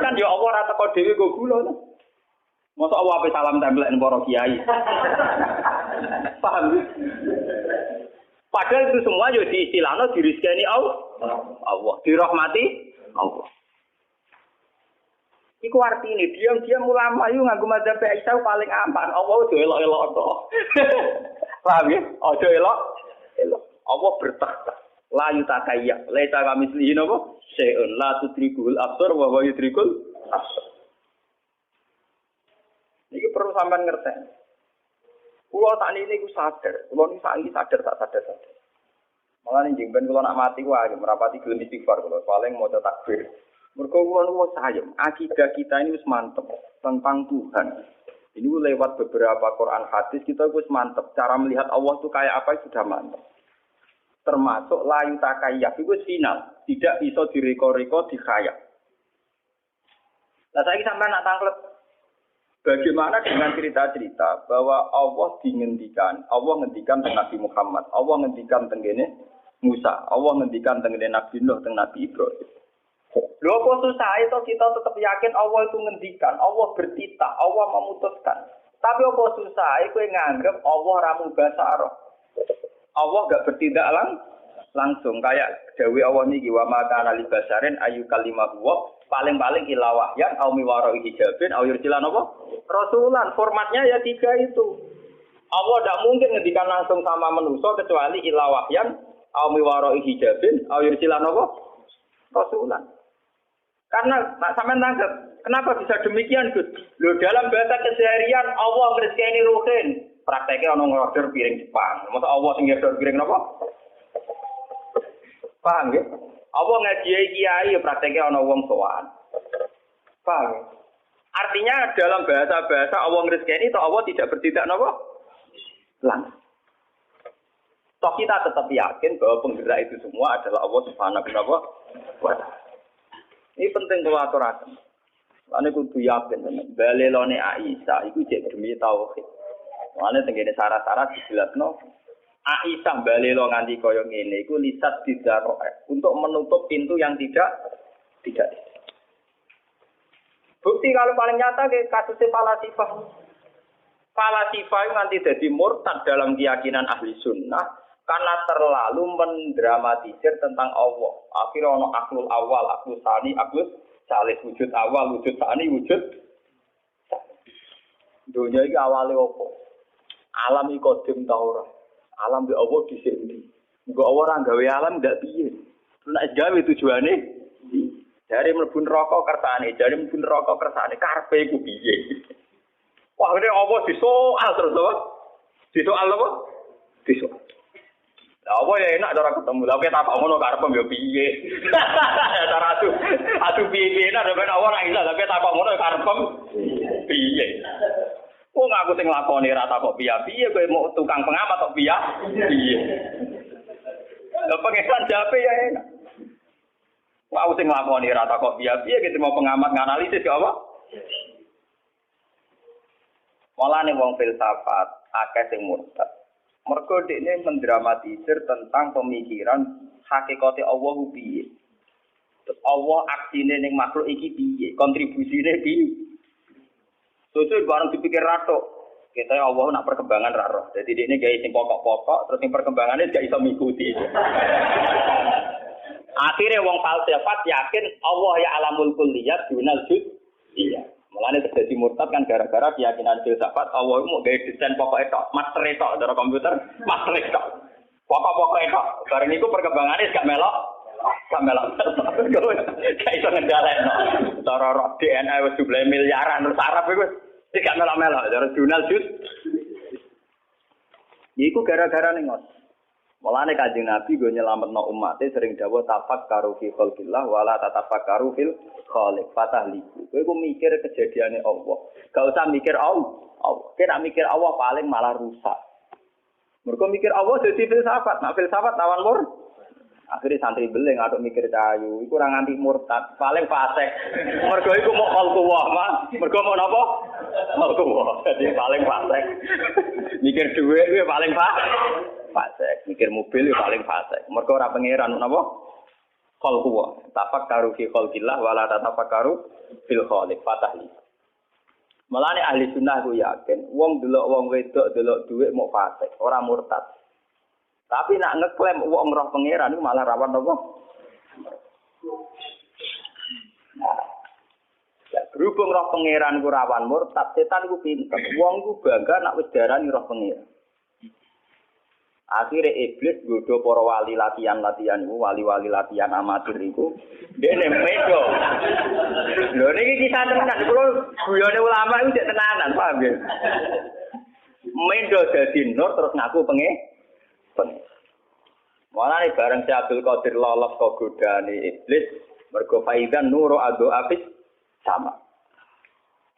Kan ya Allah ra teko dhewe go gula. Masa Allah ape salam tempelek para kiai. Paham? Padahal itu semua yo diistilahno direzekeni Allah. Allah dirahmati Allah. Iku artine diam-diam ulama yu nganggo mazhab Aisyah paling aman. Allah ojo elok-elok to. Paham ya? Ojo elok. Allah bertakhta. La yutakayya. Laisa kamislihi napa? Syai'un la tudrikul absar wa huwa yudrikul absar. Iki perlu sampean ngerti. Kulo sakniki ku sadar. Kulo niki saiki sadar tak sadar. Mulane jengben kula nak mati ku aja merapati gelem istighfar kula paling maca takbir. Mergo kula nu sayang, akidah kita ini wis mantep tentang Tuhan. Ini lewat beberapa Quran hadis kita wis mantep cara melihat Allah itu kayak apa sudah mantep. Termasuk la yutakayyaf itu final, tidak bisa direko-reko dikhayal. Lah saiki sampean nak tanglet bagaimana dengan cerita-cerita bahwa Allah ngendikan tentang Nabi Muhammad, Allah ngendikan tentang Musa, Allah ngendikan tentang Nabi Nuh, tentang Nabi Ibrahim. Lho kok susah itu kita tetap yakin Allah itu ngendikan, Allah bertitah, Allah memutuskan. Tapi kok susah kowe nganggep Allah ra mubasyarah. Allah enggak bertindak langsung kayak dawuh Allah niki wa ma kana li basyarin ayu kalimahu paling-paling ila wahyan au miwara hijabin au yursilan apa? Rasulan. Formatnya ya 3 itu. Allah tidak mungkin ngendikan langsung sama manusia kecuali ila wahyan au miwara hijabin au yursilan apa? Rasulan. Karena sampean tangkap, kenapa bisa demikian, Gus? Loh dalam bahasa keseharian Allah ngrezekeni ruhin. Prakteknya ana ngorder piring Jepang. Masa Allah sing ngorder piring napa? Paham ya? Allah ngaji kiai ya prakteknya ana wong sowan. Paham? Artinya dalam bahasa-bahasa Allah ngrezekeni toh Allah tidak bertindak napa? Langsung. Toh kita tetap yakin bahwa penggerak itu semua adalah Allah Subhanahu wa taala. Ini penting kalau aturaken. Lane kudu yakin tenan. Balelone Aisyah iku jek demi tauhid. Lane tengene syarat-syarat dijelasno Aisyah balelo nganti kaya ngene iku lisat didaroe untuk menutup pintu yang tidak. Bukti kalau paling nyata ke kasusnya Falasifah. Falasifah itu nanti jadi murtad dalam keyakinan ahli sunnah karena terlalu mendramatisir tentang Allah. Akhirnya ono aklul awal, aklul sani, aklul salih, wujud awal, wujud sani, wujud. Dunia ini awalnya apa? Alam iki kodim ta ora? Alam be Allah disini. Engko ora gawe alam ndak piye. Nek gawe tujuane dari mlebu neraka kersane, dari mlebu neraka kersane karepe iku piye? Wah, ini Allah disoal terus apa? Disoal apa? Disoal. Lah apa ya enak cara ketemu. Lah kowe tak ngono karepem yo piye? Cara adu piye-piye nek ben ora iso, lah kowe tak ngono karepem piye? Wong aku sing lakoni ra tak kok piye-piye kowe mau tukang pengamat kok piye? Lah pengesan jape ya enak. Wong aku sing lakoni ra tak kok piye-piye gitu mau pengamat nganalisis ya apa? Malane wong filsafat akeh sing murtad. Mergo dekne mendramatisir tentang pemikiran hakikate Allah piye. Terus Allah aksine ning makhluk iki piye? Kontribusine piye? Sesuk bareng dipikir ratok. Kita Allah nak perkembangan ra roh. Dadi dekne gawe sing pokok-pokok terus sing perkembangannya gak iso mikuti. Akhirnya wong falsafat yakin Allah ya alamul kulliyat dunal juz. Iya. Mulane terjadi murtad kan gara-gara keyakinan filsafat Allah mau gawe desain pokoknya tok, master tok cara komputer, master tok. Pokok-pokok tok. Bareng iku perkembangannya gak melok. Gak iso ngendhalekno. Cara roh DNA wis jumlah miliaran terus Arab iku Tidak melok-melok, cara jurnal jus. Iku gara-gara nih ngot. Mulane Kanjeng Nabi go nyelametno umate sering dawuh tafakkaru fi khalqillah wala tatafakkaru fil khaliq fatahliku. Kowe ku mikir kejadiane Allah. Gak usah mikir Allah. Kira mikir Allah paling malah rusak. Mergo mikir Allah dadi filsafat. Nak filsafat lawan mur. Akhirnya santri beling atau mikir cahayu, iku ora nganti murtad, paling fasik. Mergo iku mau khalqullah, mah. Mergo mau napa? Khalqullah. Dadi paling fasik. Mikir dhuwit kuwi paling fasik. Mikir mobil kuwi paling fasik. Mergo ora pangeran napa? Khalqullah. Tafakkaru fi khalqillah wala tatafakkaru fil khaliq. Fatahli. Mulane ahli sunnah ku yakin, wong delok wong wedok delok dhuwit mau fasik, ora murtad. Tapi nak ngeklaim wong roh pangeran itu malah rawan apa? Ya, berhubung roh pangeran ku rawan murtad, setan ku pinter. Wong ku bangga nak wis darani roh pangeran. Akhirnya iblis godho para wali latihan iku, wali-wali latihan amatir iku. Dene medo. Lho niki kisah tenan, kula guyone ulama iku cek tenanan, paham ya? Medo dadi nur terus ngaku pengen. Malah nih bareng si Abdul Qadir lolos kok godane iblis mergo faidan nuru adu afis sama.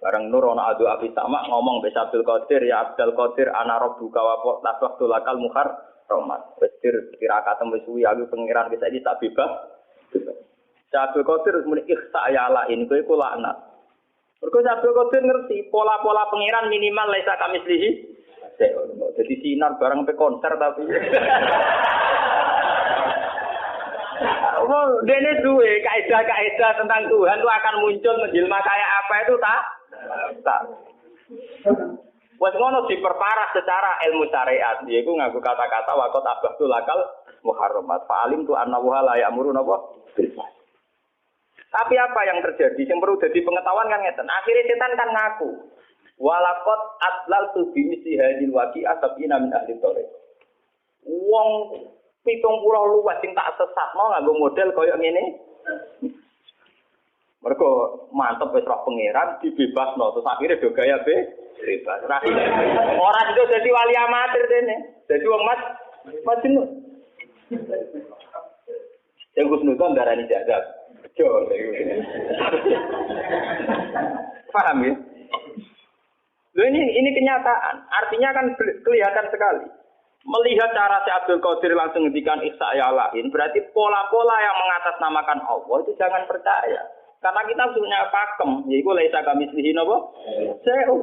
Bareng nur ana adu afis sama ngomong be Abdul Qadir ya Abdul Qadir ana rabbuka wa taswaqtu lakal muhar rahmat. Wis kira-kira wis suwi aku pengiran wis iki tak bebas. Si Abdul Qadir muni ikhsa ya la ini kowe ku laknat. Mergo si Abdul Qadir ngerti pola-pola pengiran minimal laisa kamislihi. Jadi sinar barang pe konser tapi. Oh, dene duwe kaidah-kaidah tentang Tuhan itu akan muncul menjelma kayak apa itu tak. Wes ngono diperparah secara ilmu syariat. Yaiku nganggo kata-kata waqat abahtu lakal muharramat. Fa'alim tu annahu la ya'muru napa? Tapi apa yang terjadi? Yang perlu jadi pengetahuan kan ngeten. Akhirnya setan kan ngaku. Walakot atlal tu bimisi hadil waki asabina min ahli tore. Wong 70 luwes sing tak sesat mau nganggo model koyo ngene. Mergo mantep wis roh pangeran dibebasno terus akhire do gaya bebas. Ora itu dadi wali amatir dene. Dadi wong majnun. Yang Gus Nuzon darani jadab. Jo. Paham ya? Loh ini kenyataan. Artinya kan kelihatan sekali. Melihat cara si Abdul Qadir langsung ngendikan ihsa ya lain, berarti pola-pola yang mengatasnamakan Allah itu jangan percaya. Karena kita punya pakem, yaitu laisa kamislihi napa? Sehu.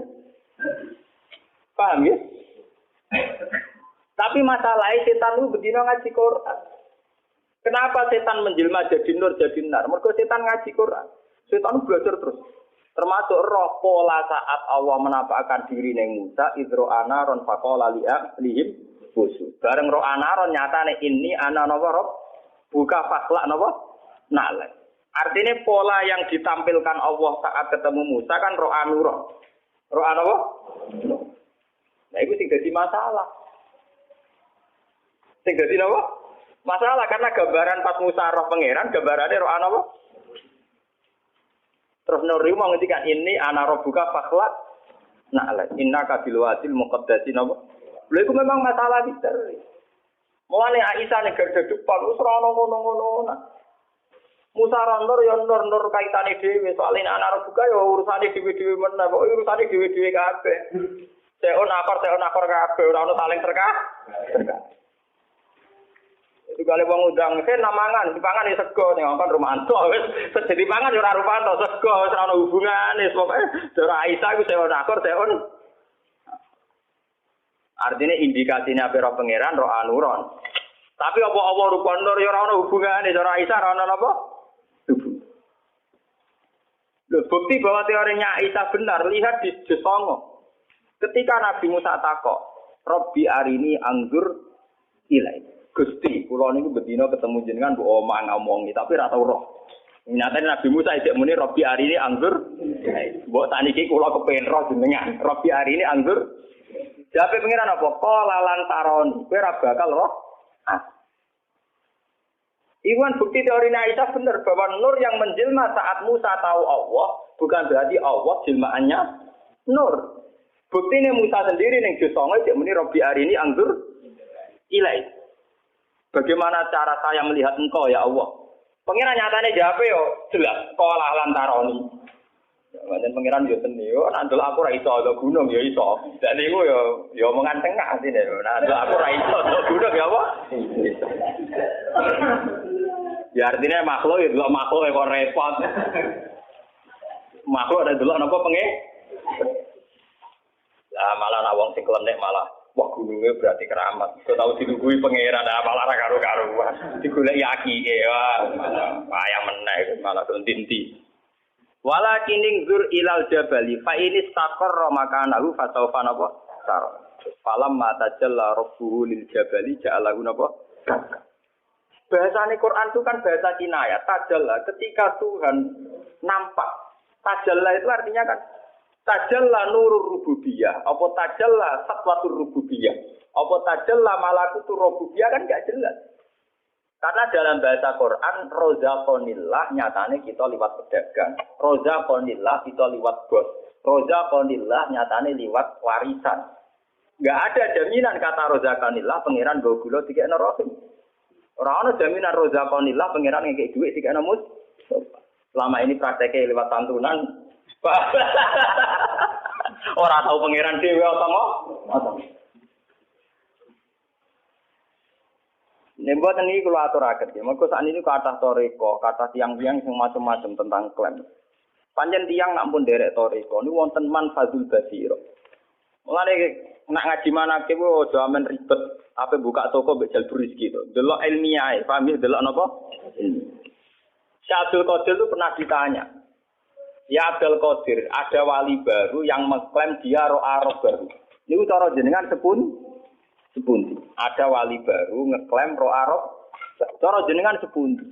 Paham ya? Tapi masalahnya setan itu bedino ngaji Quran. Kenapa setan menjelma jadi nur jadi nar? Mergo setan ngaji Quran. Setan belajar terus. Termasuk roh pola saat Allah menampakkan diri ning Musa idro anaron faqala lihim busu. Bareng roh anaron nyatane ini ana napa roh buka fakhlak napa nale. Artinya pola yang ditampilkan Allah saat ketemu Musa kan roh anuron. Roh apa? Nah itu sing dadi masalah. Sing dadi napa? Masalah karena gambaran pas Musa roh pangeran gambarane roh apa? Terus Nuri mau ngendikan ini ana rabbuka fakhlaq na'la innaka bil wadil muqaddasi napa. Lha iku memang masalah misteri. Mulane Aisyah nek gede depan wis ora ngono-ngono. Musa randor ya nur kaitane dhewe soalé ana rabbuka ya urusane dhewe-dhewe meneh kok urusane dhewe-dhewe kabeh. Seon akor kabeh ora ono saling terkah. Itu kali wong undang sen namangan, dipangan ya sego ning ngkon Romanto wis jadi pangan ya ora Romanto sego wis ora ono hubungane pokoke Dora Aisyah iku seon akor seon. Artinya indikasinya apa roh pangeran roh anuron. Tapi apa rupane nur ya ora ono hubungane Dora Aisyah ora ono apa? Loh, bukti bahwa teorinya Aisyah benar lihat di juz 9. Ketika Nabi Musa takok, Rabbi arini anggur ilai. Gusti, kula niku bedina ketemu jenengan mbok omah ngomongi tapi ora tau roh. Nyatane Nabi Musa isih muni Rabbi arini anggur. Mbok saniki kula kepengin roh jenengan. Rabbi arini anggur. Jawabe pengiran apa? Qala lan taron. Kowe ora bakal roh. Iwan bukti teori Aisyah benar bahwa nur yang menjelma saat Musa tahu Allah bukan berarti Allah jelmaannya Nur. Buktine Musa sendiri ning juz 9 cek muni Rabbi arini anggur ilai. Bagaimana cara saya melihat engkau ya Allah? Pengiran nyatane jawab yo jelas sekolah lantaroni. Manjen pengiran yo seni yo nek aku ra iso ada gunung yo iso. Dan niku yo omongan tengah atine. Nek aku ra iso ada gunung ya apa? Ya artinya makhluk ya delok makhluk kok repot. Makhluk ada delok napa pengen? Lah malah nek wong sing klenek malah wah gunungnya berarti keramat. Kau tahu dilugui pangeran malah ra karo-karuan. Digoleki akike wah ayam meneh malah tinti. Walakin zur ilal jabali fa ini istaqarra makanahu fasawfa napa sar. Falam mata jalla rabbuhu lil jabali ja'alahu napa. Bahasane Quran itu kan bahasa kinayah. Tajalla ketika Tuhan nampak. Tajalla itu artinya kan tajalla nurur rububiyah, apa tajalla satwatur rububiyah, apa tajalla malakutur rububiyah kan enggak jelas. Karena dalam bahasa Quran rozaqonillah nyatane kita liwat pedagang, rozaqonillah kita liwat bos, rozaqonillah nyatane liwat warisan. Enggak ada jaminan kata rozaqonillah pangeran go gula dikekno rohim. Ora ana jaminan rozaqonillah pangeran ngekek dhuwit dikekno mus. Selama ini prakteknya liwat santunan orang tahu pangeran dewe atau Nembuat ini kalau aturaken ya. Mergo sakniki kathah toriko, kathah tiang-tiang sing macam-macam tentang klaim. Panjen tiang nak pun derek toriko niku wonten man fazul basira. Mulane nak ngaji manake ku aja amen ribet, ape buka toko mbek jalbur rezeki to. Delok ilmiah, paham ya delok napa? Syekh Abdul Qadir itu pernah ditanya. Ya Abdul Qadir, ada wali baru yang mengklaim dia roh baru. Niku cara jenengan sepundi. Ada wali baru ngeklaim roh arab. Cara jenengan sepundi.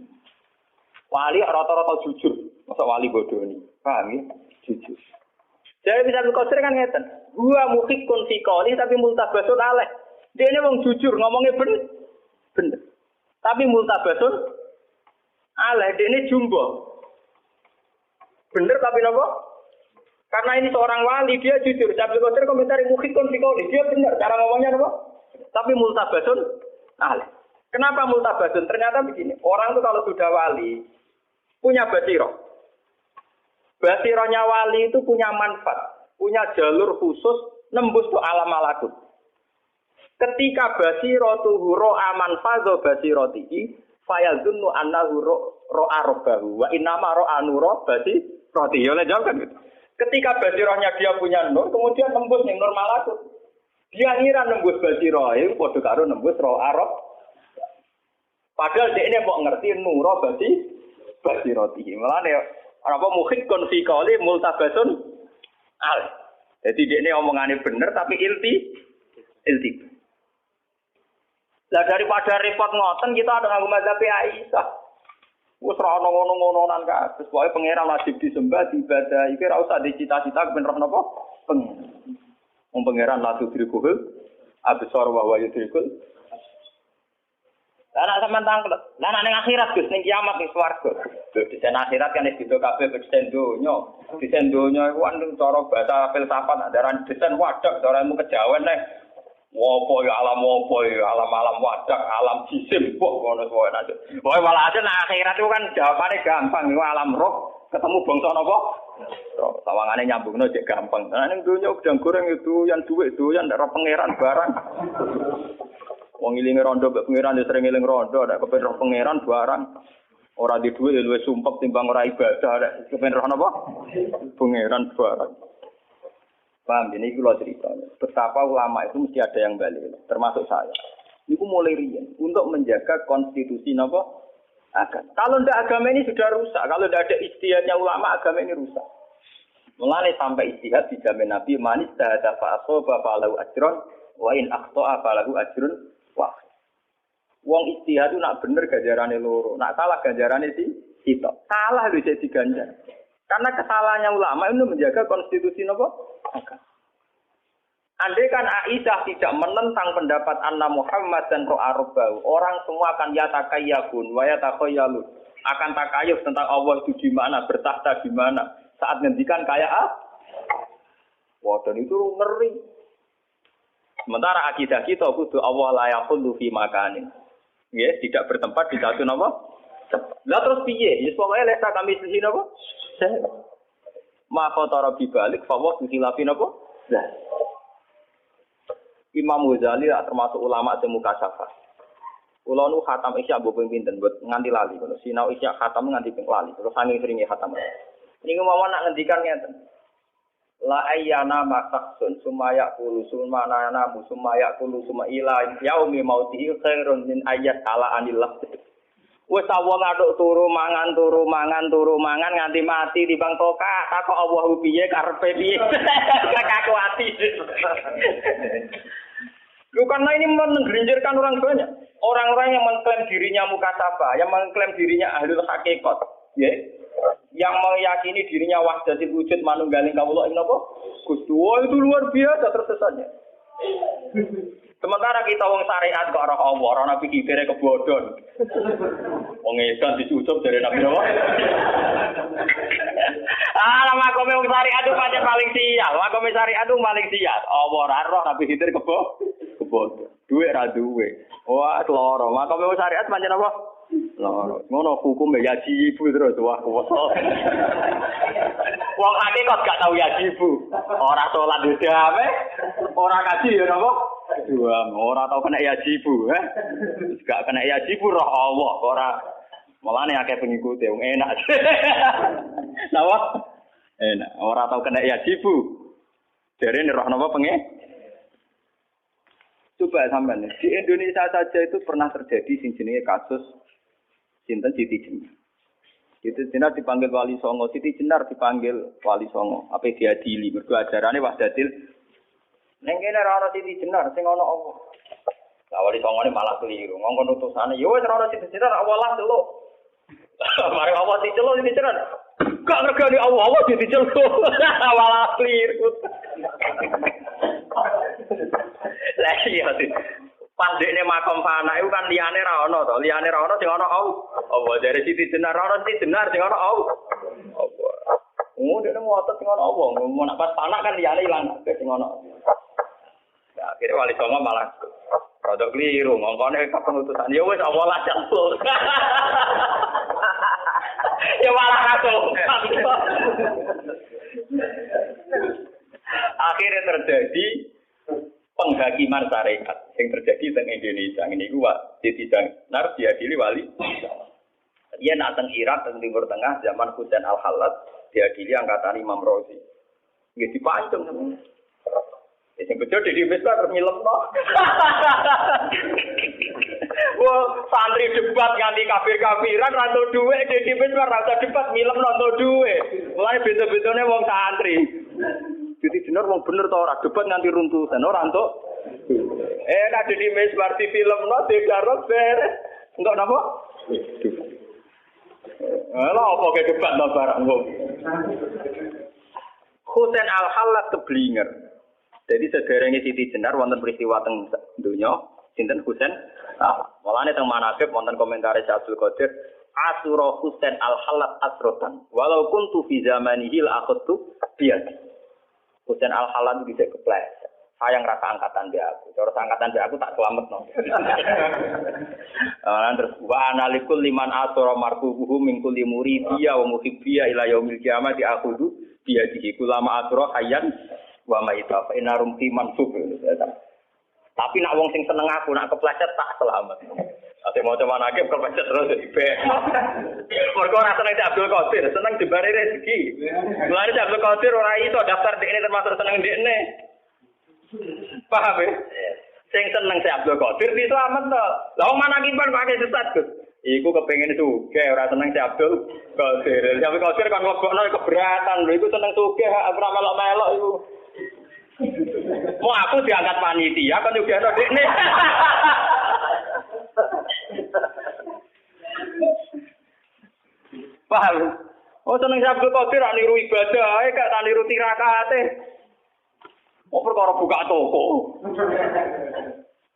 Wali rata-rata jujur, masa wali bodoh ini. Paham ya? Jujur. Jadi bisa Abdul Qadir kan ngeten. Gua muhikun fikoli tapi multabasun aleh. Dia ini wong jujur, ngomongnya bener. Tapi multabasun aleh, dia ini jumbo. Bener tapi nopo? Karena ini seorang wali, dia jujur. Abdul Qadir komentar muhikun fikoli, dia bener. Cara ngomongnya nopo? Tapi multabasun aleh. Kenapa multabasun? Ternyata begini, orang itu kalau sudah wali, punya basiroh. Basirohnya wali itu punya manfaat, punya jalur khusus, nembus ke alam malakut. Ketika basirotuhu ro'a manfazo basirotihi, fayazunnu annahu ro'a robbahu, wa innama ro'a nuro basirotihi. Oleh jawab kan gitu. Ketika basirohnya dia punya nur, kemudian nembus yang nur malakut. Dia ngira nembus basiroh, itu padha karo nembus ro'a rob. Padahal dia ini mau ngerti nuro basirotihi. Mulane apa muhikun fi qali multabasun al. Jadi dia ini omongannya bener tapi ilti. Lah daripada repot ngoten kita ada nganggo mazhab Aisyah. Wis ora ono ngono-ngononan kabeh. Pokoke pangeran wajib disembah, diibadah. Iki ora usah dicita-cita ben roh napa? Pangeran. Wong pangeran la tudrikul absar wa huwa yudrikul. Lah nek sampean tanglet, lah nek ning akhirat Gus ning kiamat ning swarga. Lho di akhirat kan wis beda kabeh desain donya. Desain donya iku kan cara bahasa filsafat andaran desain wadah cara ilmu kejawen nek wopo ya alam wadah, alam jisim kok ngono wae aja. Pokoke walhasil nek akhirat itu kan jawabane gampang iku alam roh ketemu bangsa napa? Roh. Sawangane nyambungno cek gampang. Nah ning donya udang goreng itu yang duit doyan ndak pangeran barang. Wong ilinge rondo mbek pangeran ya sering eling rondo, nek kepen roh pangeran barang. Ora di dhuwit luwih sumpek timbang ora ibadah, nek kepen roh napa? Pangeran barang. Paham ini kula cerita. Betapa ulama itu mesti ada yang balik, termasuk saya. Niku mulai riyen untuk menjaga konstitusi napa? Agama. Kalau ndak agama ini sudah rusak, kalau ndak ada ijtihadnya ulama agama ini rusak. Mulane sampai ijtihad dijamin Nabi manis tahada fa asaba falahu ajrun wa in akhta'a falahu ajrun wahid. Wong ijtihad itu nak bener ganjarane loro, nak salah ganjarane sitok. Salah lho jadi diganjar. Karena kesalahannya ulama itu menjaga konstitusi napa? Andai kan Aisyah tidak menentang pendapat Anna Muhammad dan ro'a robbahu, orang semua akan yatakayyabun wa yatakhayyalun. Akan takayuf tentang Allah itu di mana, bertahta di mana. Saat ngendikan kayak wah Ramadan itu ngeri. Sementara akidah kita kudu Allah la yaqulu fi makanin. Ya, tidak bertempat di satu napa? Lah terus piye? Ya pokoke lek kami sisi napa? Maka tara bibalik fawah dikhilafin apa? Lah. Imam Ghazali termasuk ulama sing mukasyafah. Kula nu khatam isya mbok ping pinten buat nganti lali ngono. Sinau isya khatam nganti ping lali. Terus saking seringe khatam. Niku mawon nak ngendikan ngeten. La ayyana masaksun sumaya qulu sumana musumaya qulu suma ila yaumi mautihi khairun min ayyat ala anillah. Wes awong aduk turu mangan nganti mati timbang tokah takok Allah piye karepe piye kakak ati. Karena ini menggerinjirkan orang banyak. Orang-orang yang mengklaim dirinya mukasyafah, yang mengklaim dirinya ahlul hakikat, ya. Yang meyakini dirinya wahdatul wujud manunggaling kawula ing napa? Gusti, itu luar biasa tersesatnya. Sementara kita wong syariat kok ora Allah, ora nabi kibere kebodhon. Wong edan dicucup dari nabi apa? Makome wong syariat itu pancen paling sial. Makome syariat itu paling sial. Allah ora roh nabi kibere kebodhon. Duwe ra duwe. Wah, loro. Makome wong syariat pancen apa? Loro. Ngono hukum ya jibu terus wah kuwasa. Wong hakikat gak tau ya jibu. Ora salat dhewe, ora kaji ya napa? Dua, ora tau kena yajibu, gak kena yajibu roh Allah, ora malane akeh pengikut wong enak. Napa? Enak, ora tau kena yajibu. Jarene roh napa pengen? Coba sampean di Indonesia saja itu pernah terjadi sing jenenge kasus sinten Siti Jenar. Siti Jenar dipanggil Wali Songo, Siti Jenar dipanggil Wali Songo. Apa diadili? Mergo ajarane wahdatil. Neng kene ora ana Siti Jenar sing ana Allah. Lah Wali Songone malah keliru. Ngongkon utusane, yo wis ora ana Siti Jenar Allah celuk. Mari Allah diceluk Siti Jenar. Gak ngergani Allah diceluk. Malah keliru. Lah iya sih. Pandekne makom fana iku kan liyane ra ono to. Liyane ra ono sing ana Allah. Dari Siti Jenar ora Siti Jenar sing ana Allah. Oh, dia ngotot sing ana Allah. Mau nak pas panak kan liyane ilang sing ana. Ya, akhirnya Wali Songo malah produk keliru, ngongkone keputusan. Ya wis Allah lah jatuh. Ya malah ratu. Akhirnya terjadi penghakiman syariat yang terjadi di Indonesia. Ini gua Siti Jenar diadili Wali. Dia nak teng Irak teng Timur Tengah zaman Husain Al-Hallat diadili angkatan Imam Razi. Nggih dipancung semuanya. Sing bejo di Mesir terus milemno. Wah, santri debat nganti kafir-kafiran ra entuk dhuwit di Mesir ra usah debat milemno entuk dhuwit. Mulane beda-bedane wong santri. Jadi Jenar wong bener to ora debat nganti runtuhan ora entuk. Nek di Mesir di filmno digarap beres. Entuk napa? Lha apa ke debat to barang wong. Husain Al-Hallat keblinger. Jadi sederenge Siti Jenar wonten peristiwa teng donya sinten Husain. Mulane teng manaqib wonten komentar Abdul Qadir Asura Husain Al-Hallat asrotan. Walau kuntu fi zamanihi al-aqtu biadi. Husain Al-Hallat bisa kepleset. Sayang rasa angkatan dia aku. Cara angkatan dia aku tak selamat no. Terus wa analikul liman asra marfubuhu min kulli muridiya wa muhibbiya ila yaumil qiyamati akhudhu biadihi kulama asra hayyan wa maita fa inarum timan sub. Tapi nak wong sing seneng aku nak kepleset tak selamat. Ate mau coba nakib kepleset terus ibe. Mergo ora seneng Abdul Qadir, seneng jebare rezeki. Mulane Abdul Qadir ora iso daftar dekne termasuk seneng dekne. Paham ya? Sing seneng Abdul Qadir diselamet to. Lah wong manakiban kok akeh sesat, Gus. Iku kepengin sugih ora seneng Abdul Qadir. Abdul Qadir kan ngobokno keberatan. Lho iku seneng sugih ora melok-melok iku. Mau aku diangkat panitia kan juga ada dekne. Paham? Oh seneng Abdul Qadir ra niru ibadah ae gak tak niru tirakate. Oh perkara buka toko.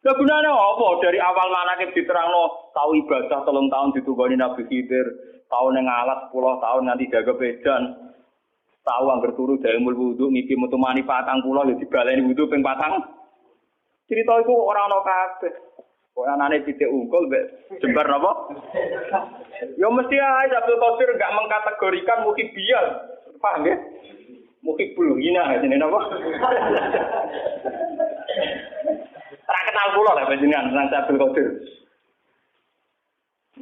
Lah gunane apa dari awal manake diterangno tau ibadah 3 tahun ditungoni Nabi Khidir, tahun ning alas 10 tahun nganti jaga bedan. Tahu angger turu dari wudu ngiki metu mani 40 ya dibaleni wudu ping 4. Cerita iku ora ana kabeh. Kok anane titik unggul mbek jembar napa? Ya mesti ae Abdul Qadir enggak mengkategorikan muhibian. Paham nggih? Muhibul hina jenenge napa? Ora kenal kula lho panjenengan nang Abdul Qadir.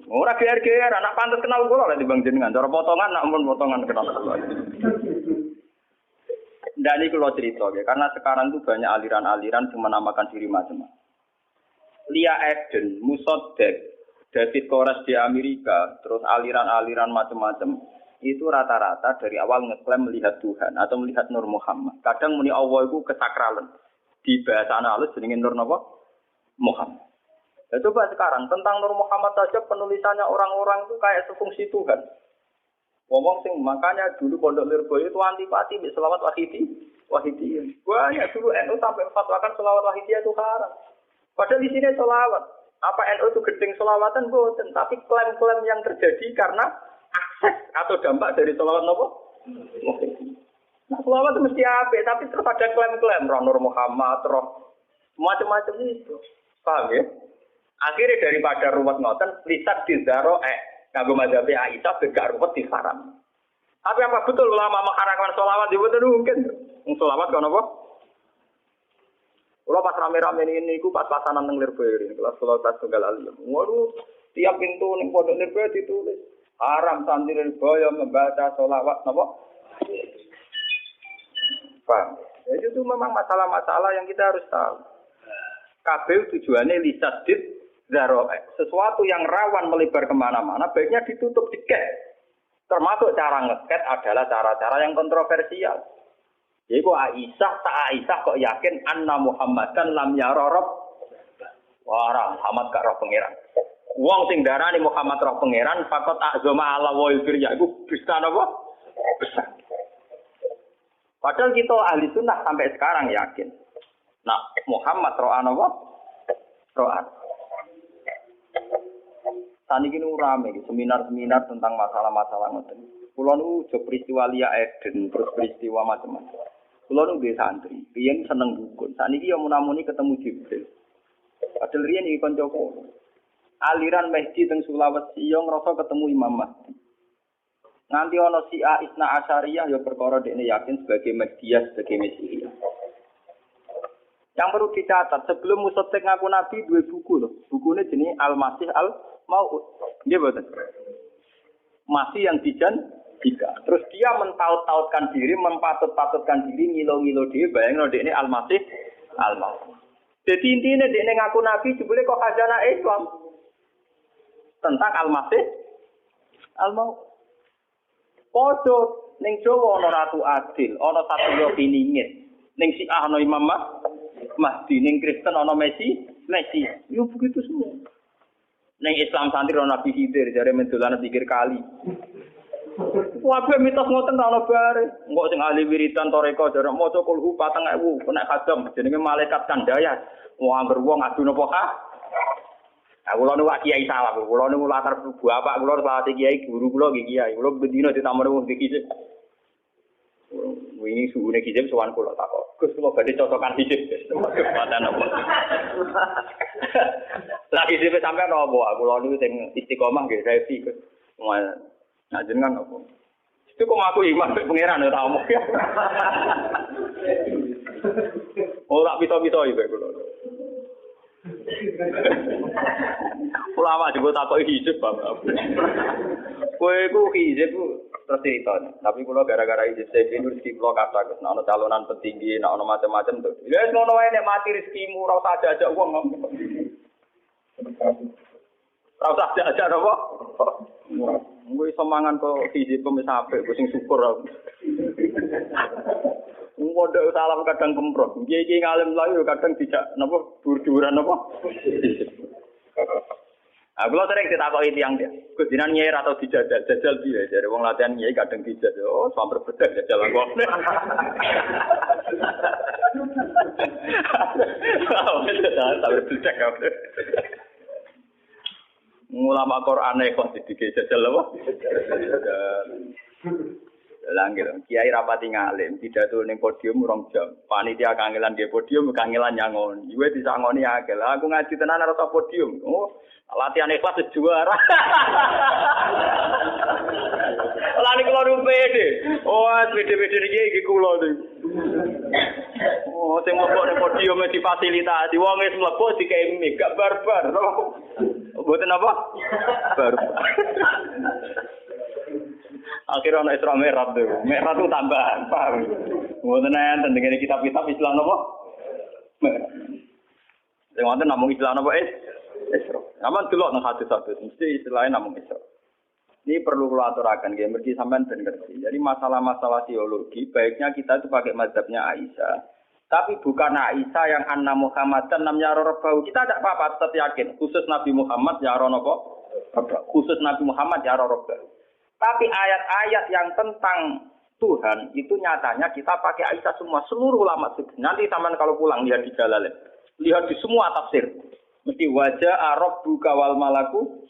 Ora geer-geer anak pantes kenal kula lho dibang jenengan. Cara potongan nak mun potongan kenal kula. Dan ini kalau cerita ya, karena sekarang itu banyak aliran-aliran yang menamakan diri macam-macam. Lia Eden, Musodek, David Koresh di Amerika, terus aliran-aliran macam-macam, itu rata-rata dari awal ngeklaim melihat Tuhan atau melihat Nur Muhammad. Kadang muni Allah itu kesakralan. Di bahasa halus jenenge Nur napa? Muhammad. Ya, coba sekarang tentang Nur Muhammad saja penulisannya orang-orang itu kayak sefungsi Tuhan. Ngomong sing makanya dulu Pondok Lirboyo itu antipati mbek selawat wahidiyah. Banyak dulu NU sampai fatwakan selawat wahidiyah itu haram. Padahal di sini selawat. Apa NU itu gedeng selawatan boten, tapi klaim-klaim yang terjadi karena akses atau dampak dari selawat nopo? Nah, selawat itu mesti apik, tapi terus ada klaim-klaim Nur Muhammad, roh macam-macam itu. Paham ya? Akhirnya daripada ruwet ngoten, lihat di zaro kanggo mazhab Aisyah gak ruwet diharam. Tapi apa betul ulama mengharamkan sholawat di betul mungkin? Sholawat kan apa? Kalau pas rame-rame ini, pas pasanan nang Lirboyo ini, kelas kelas tunggal alim. Waduh, tiap pintu ning pondok Lirboyo ditulis haram santri Lirboyo membaca sholawat, apa? Paham? Jadi itu memang masalah-masalah yang kita harus tahu. Kabeh tujuannya lisadid Zaro, sesuatu yang rawan melebar kemana-mana, baiknya ditutup diket. Termasuk cara ngeket adalah cara-cara yang kontroversial. Jadi kok Aisyah kok yakin anna Muhammadan lam yara rabb. Wah, Muhammad gak roh pangeran. Wong sing darani Muhammad roh pangeran, fakot azama ala wa ilfirya iku bisa napa? Besar. Padahal kita ahli sunnah sampai sekarang yakin. Nah, Muhammad roh napa? Roh. Tani kini rame, seminar-seminar tentang masalah-masalah ngoten. Kulo nu jo peristiwa Lia Eden, terus peristiwa macam-macam. Kulo nu di santri, riyen seneng dukun. Saniki yo munamuni ketemu Jibril. Padahal riyen iki kancaku. Aliran Mahdi teng Sulawesi yo ngrasa ketemu Imam Mahdi. Nganti ana Syiah Isna Asyariyah yo perkara dekne yakin sebagai Mahdiyah, sebagai Mesihiyah. Yang perlu dicatat, sebelum Musotek ngaku Nabi, dua buku loh. Bukunya jenis Al-Masih Al-Maud. Dia betul. Masih yang dijanjikan. Terus dia mentaut-tautkan diri, mempatut-patutkan diri, ngilo-ngilo dia, bayangin dia ini Al-Masih Al-Maud. Jadi intinya dia ini ngaku Nabi, jebule kok khazanah Islam. Tentang Al-Masih Al-Maud. Podo, ning Jawa ana Ratu Adil, ana Satrio Piningit. Ning Syiah ana Imam Mahdi, ning Kristen ana Messi. Yo begitu semua. Ning Islam santri ana Nabi Khidir, jare mendolan pikir kali. Wae mitos ngoten ora ono bare. Engko sing ahli wiridan toreko jare maca kulhu 4000 kena kadam jenenge malaikat kandaya. Wong angger wong adu napa ha? Aku lho nu kiai salah, kula niku latar bapak kula salah kiai guru kula nggih kiai. Kula bendina ditamoni wong iki. Wingi suhune kijep sowan kula takok. Gus kula badhe cocokan hijab. Matan apa? Lagi dhewe sampean apa? Kula niku sing istiqomah nggih revi Gus. Nah jenengan apa? Itu kok aku iman pangeran ora omong. Oh tak pito-pito iki kula. Ulama juga takok hijab Bapak. Kowe ku hijab terus ceritanya. Tapi kalau gara-gara hijab saya ini rezeki kalau kata, nah ono calonan petinggi, nah ono macam-macam tuh. Ya ngono wae nek mati rezekimu ora usah ajak wong. Ora usah ajak apa? Kuwi semangan kok hijab wis apik, sing syukur aku. Mondok salam kadang kemprot. Iki ngalim lagi kadang tidak napa dur-duran napa. Aku lho sering ditakoki tiyang dia. Gus dinan nyai atau dijajal? Jajal piye? Jare wong latihan nyai kadang dijajal. Oh, samper bedak jajal aku. Samper bedak aku. Ulama Qur'ane kok didike jajal apa? Lah nggih, kiai rapati ngalim, pidato ning podium 2 jam. Panitia kangelan nggih podium, kangelan nyangon. Iwe disangoni akeh. Lah aku ngaji tenan ora podium. Oh, latihan ikhlas juara. Lah niku lho pede. Oh, pede-pede iki kula niku. Oh, sing mlebu ning podium difasilitasi. Wong wis mlebu dikei mic, gak barbar. Mboten apa? Barbar. Akhirnya ana Isra Mi'raj tuh. Mi'raj itu tambahan, paham. Mboten enten dengan kitab-kitab Islam apa? Sing wonten namung Islam apa Isra. Aman delok nang hadis-hadis mesti istilahnya namung Isra. Ini perlu kula aturaken nggih mergi sampean ben ngerti. Jadi masalah-masalah teologi baiknya kita itu pakai mazhabnya Aisyah. Tapi bukan Aisyah yang anna Muhammadan lam yara rabbahu. Kita tidak apa-apa tetap yakin khusus Nabi Muhammad yara napa? Khusus Nabi Muhammad yara rabbahu. Tapi ayat-ayat yang tentang Tuhan itu nyatanya kita pakai Aisyah semua, seluruh ulama fikih. Nanti sampean kalau pulang lihat di Jalalain, lihat di semua tafsir. Mesti wajah rabbuka wal malaku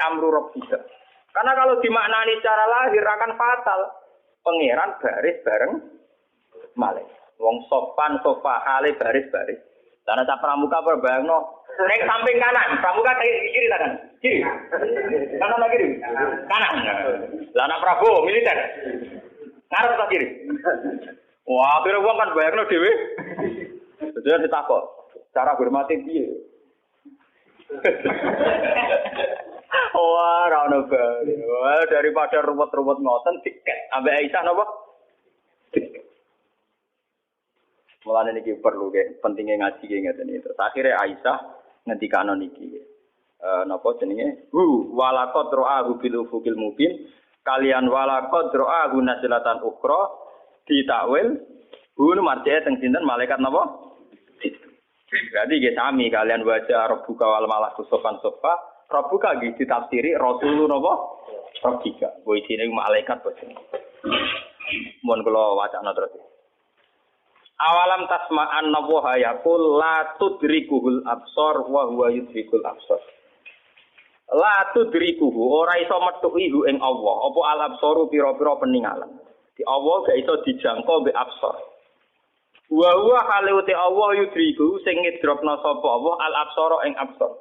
amru rabbika. Karena kalau dimaknani secara lahir akan fatal. Pangeran baris bareng malaikat. Wong sopan sofa hale baris-baris. Karena cak pramuka berbayangno ning samping kanan, pramuka kiri kanan. Kiri. Kanan lagi kiri. Kanan. Lah anak Prabowo militer. Ngarep ta kiri. Wah, akhirnya wong kan bayangno dhewe. Jadi ditakok, cara hormati piye? Wah, ra ono bae. Wah, daripada ruwet-ruwet ngoten tiket ambek Aisyah napa? Mulane niki perlu nggih, pentingnya ngaji nggih ngeten iki. Terus akhire Aisyah ngendikano niki. Napa jenenge? Walaqad ra'ahu bil ufuqil mubin. Kalian walaqad ra'ahu nazlatan ukhra ditakwil. Bunu marjae teng sinten malaikat napa? Berarti nggih sami kalian wajah rabbuka wal malaku sofan sofa. Rabbuka nggih ditafsiri rasulun napa? Rabbika. Kuwi isine malaikat bos. Mun kula wacana terus. Awalam tasma'an nawaha yaqul la tudrikuhul absar wa huwa yudrikul absar. La tudrikuhu ora iso metuki hu ing Allah. Apa al absaru pira-pira peninggalan. Di Allah gak iso dijangkau mbek absar. Wa huwa halute Allah yudriku sing ngidropna sapa Allah al absara ing absar.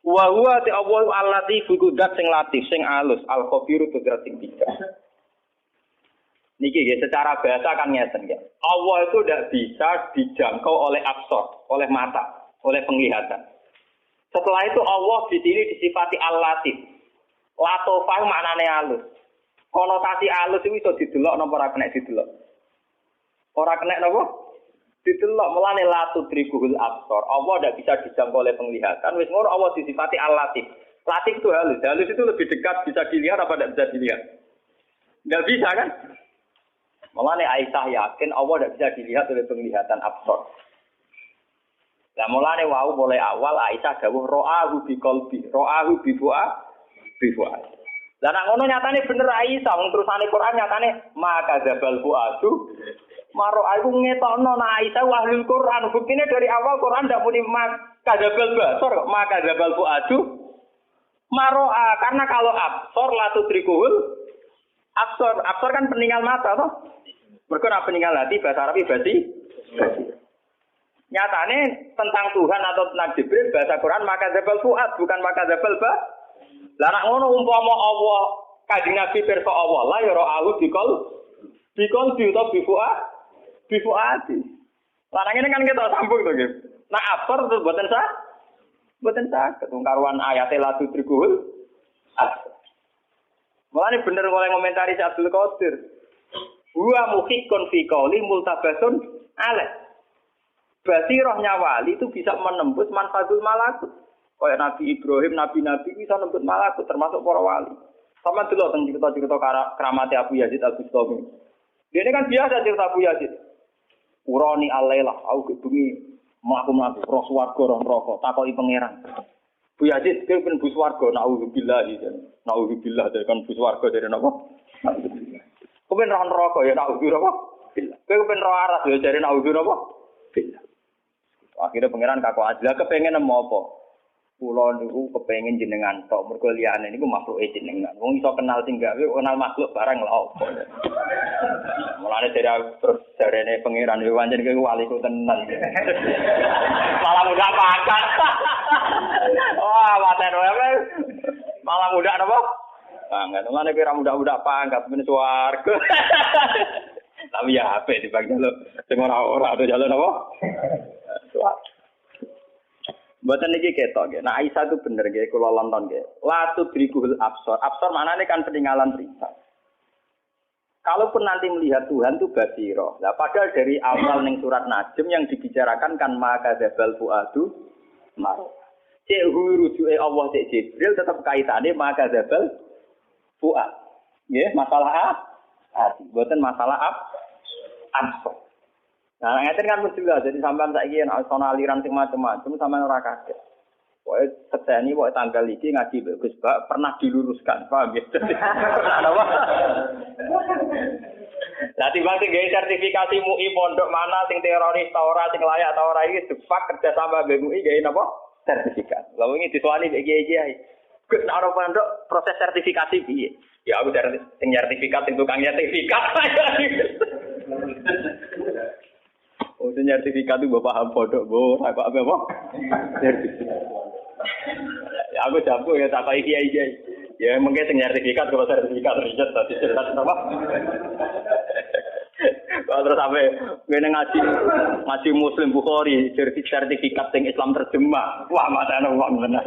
Wa huwa te Allah allati fukudat sing latif sing alus al khabiru tegrat sing bijak. Niki ya, secara bahasa kan ngeten ya. Allah itu tidak bisa dijangkau oleh absor, oleh mata, oleh penglihatan. Setelah itu Allah di sini disifati al-latif. Latofah maknane halus. Konotasi halus itu bisa didelok napa ora kena didelok. Ora kena napa? Didelok mulane la tudrikuhul absor. Allah tidak bisa dijangkau oleh penglihatan. Wis ngono Allah disifati al-latif. Latif itu halus. Halus itu lebih dekat bisa dilihat apa tidak bisa dilihat? Enggak bisa kan? Mulane Aisyah yakin Allah tidak bisa dilihat oleh penglihatan absor. Lah mulane wau mulai awal Aisyah dawuh ra'ahu bi qalbi, ra'ahu bi fuad. Lah nek ngono nyatane bener Aisyah, wong terusane Quran nyatane maka dzabal fuadu. Maro aku ngetokno nek Aisyah ahlul Quran, buktine dari awal Quran ndak muni maka dzabal basor kok maka dzabal fuadu. Maro karena kalau absor la tudrikuhul absor kan peninggal mata toh. Mergo nek peninggal hati bahasa Arab basi. Nyatane tentang Tuhan atau tentang Jibril bahasa Quran maka dzabal fuad bukan maka dzabal ba. Lah nek ngono umpama Allah Kanjeng Nabi pirsa Allah la ya ra'ahu bikol utawa bifuadi. Larang ini kan kita sambung to nggih. Nah absor terus mboten sah ketungkaruan ayat la tudrikuhul absor. Mulane bener oleh komentari Abdul Qadir. Wa muhiqqun fi qouli multabasun alaih. Basirahnya wali itu bisa menembus manfatul malakut. Kayak Nabi Ibrahim, nabi-nabi bisa menembus malakut termasuk para wali. Sama dulu tentang cerita-cerita keramat Abu Yazid Al-Bustami. Dia ini kan biasa cerita Abu Yazid. Urani alailah, aku kebengi mlaku-mlaku roh swarga roh neraka, takoki pangeran. Bu Yazid kowe ben bu swarga, naudzubillah dari kan bu swarga dari napa? Kowe ben roh neraka ya naudzubillah. Kowe ben roh aras ya dari naudzubillah. Akhirnya pangeran kakak Adila kepengen nemu apa? Kula niku kepengin jenengan tok, mergo liyane niku makhluke jenengan. Wong iso kenal sing gawe, kenal makhluk barang lha opo. Mulane dari terus jarene pangeran yo pancen kowe waliku tenan. Malah mudah pangkat. Wah, maten wae. Malah mudah napa? Pangkat. Mulane kowe ra mudah-mudah pangkat men swarga. Tapi ya apik dibang jaluk sing ora jaluk napa? Swarga. Mboten niki ketok nggih. Nah Aisyah itu bener nggih kula lonton nggih. La tudrikul absar. Absar maknane kan peninggalan perintah. Kalaupun nanti melihat Tuhan itu basiro. Nah padahal dari awal ning surat Najm yang dibicarakan kan maka dzabal fuadu mar. Cek rujuke Allah cek Jibril tetap kaitane maka dzabal fuad. Nggih, masalah hati. Mboten masalah absar. Nah, ngeten kan mesti lah. Jadi sampean saiki nek ana aliran sing macam-macam sampean ora kaget. Pokoke sekseni pokoke tanggal iki ngaji Gus Bak pernah diluruskan. Paham ya? Apa? Lah timbang sing gawe sertifikasi MUI pondok mana sing teroris ta ora sing layak ta ora iki depak kerja sama MUI gawe napa? Sertifikat. Lah wingi disuwani mek kiai-kiai. Gus nek ora pondok proses sertifikasi piye? Ya aku dari sing sertifikat sing tukang sertifikat. Oh, sertifikat itu bapak paham bodoh, bu, apa? Sertifikat. Ya aku jampu ya tak pakai kiai. Ya mungkin sertifikat kalau sertifikat riset tadi jelas apa? Kalau terus sampai ngene ngaji Muslim Bukhari sertifikat yang Islam terjemah, wah mata uang benar.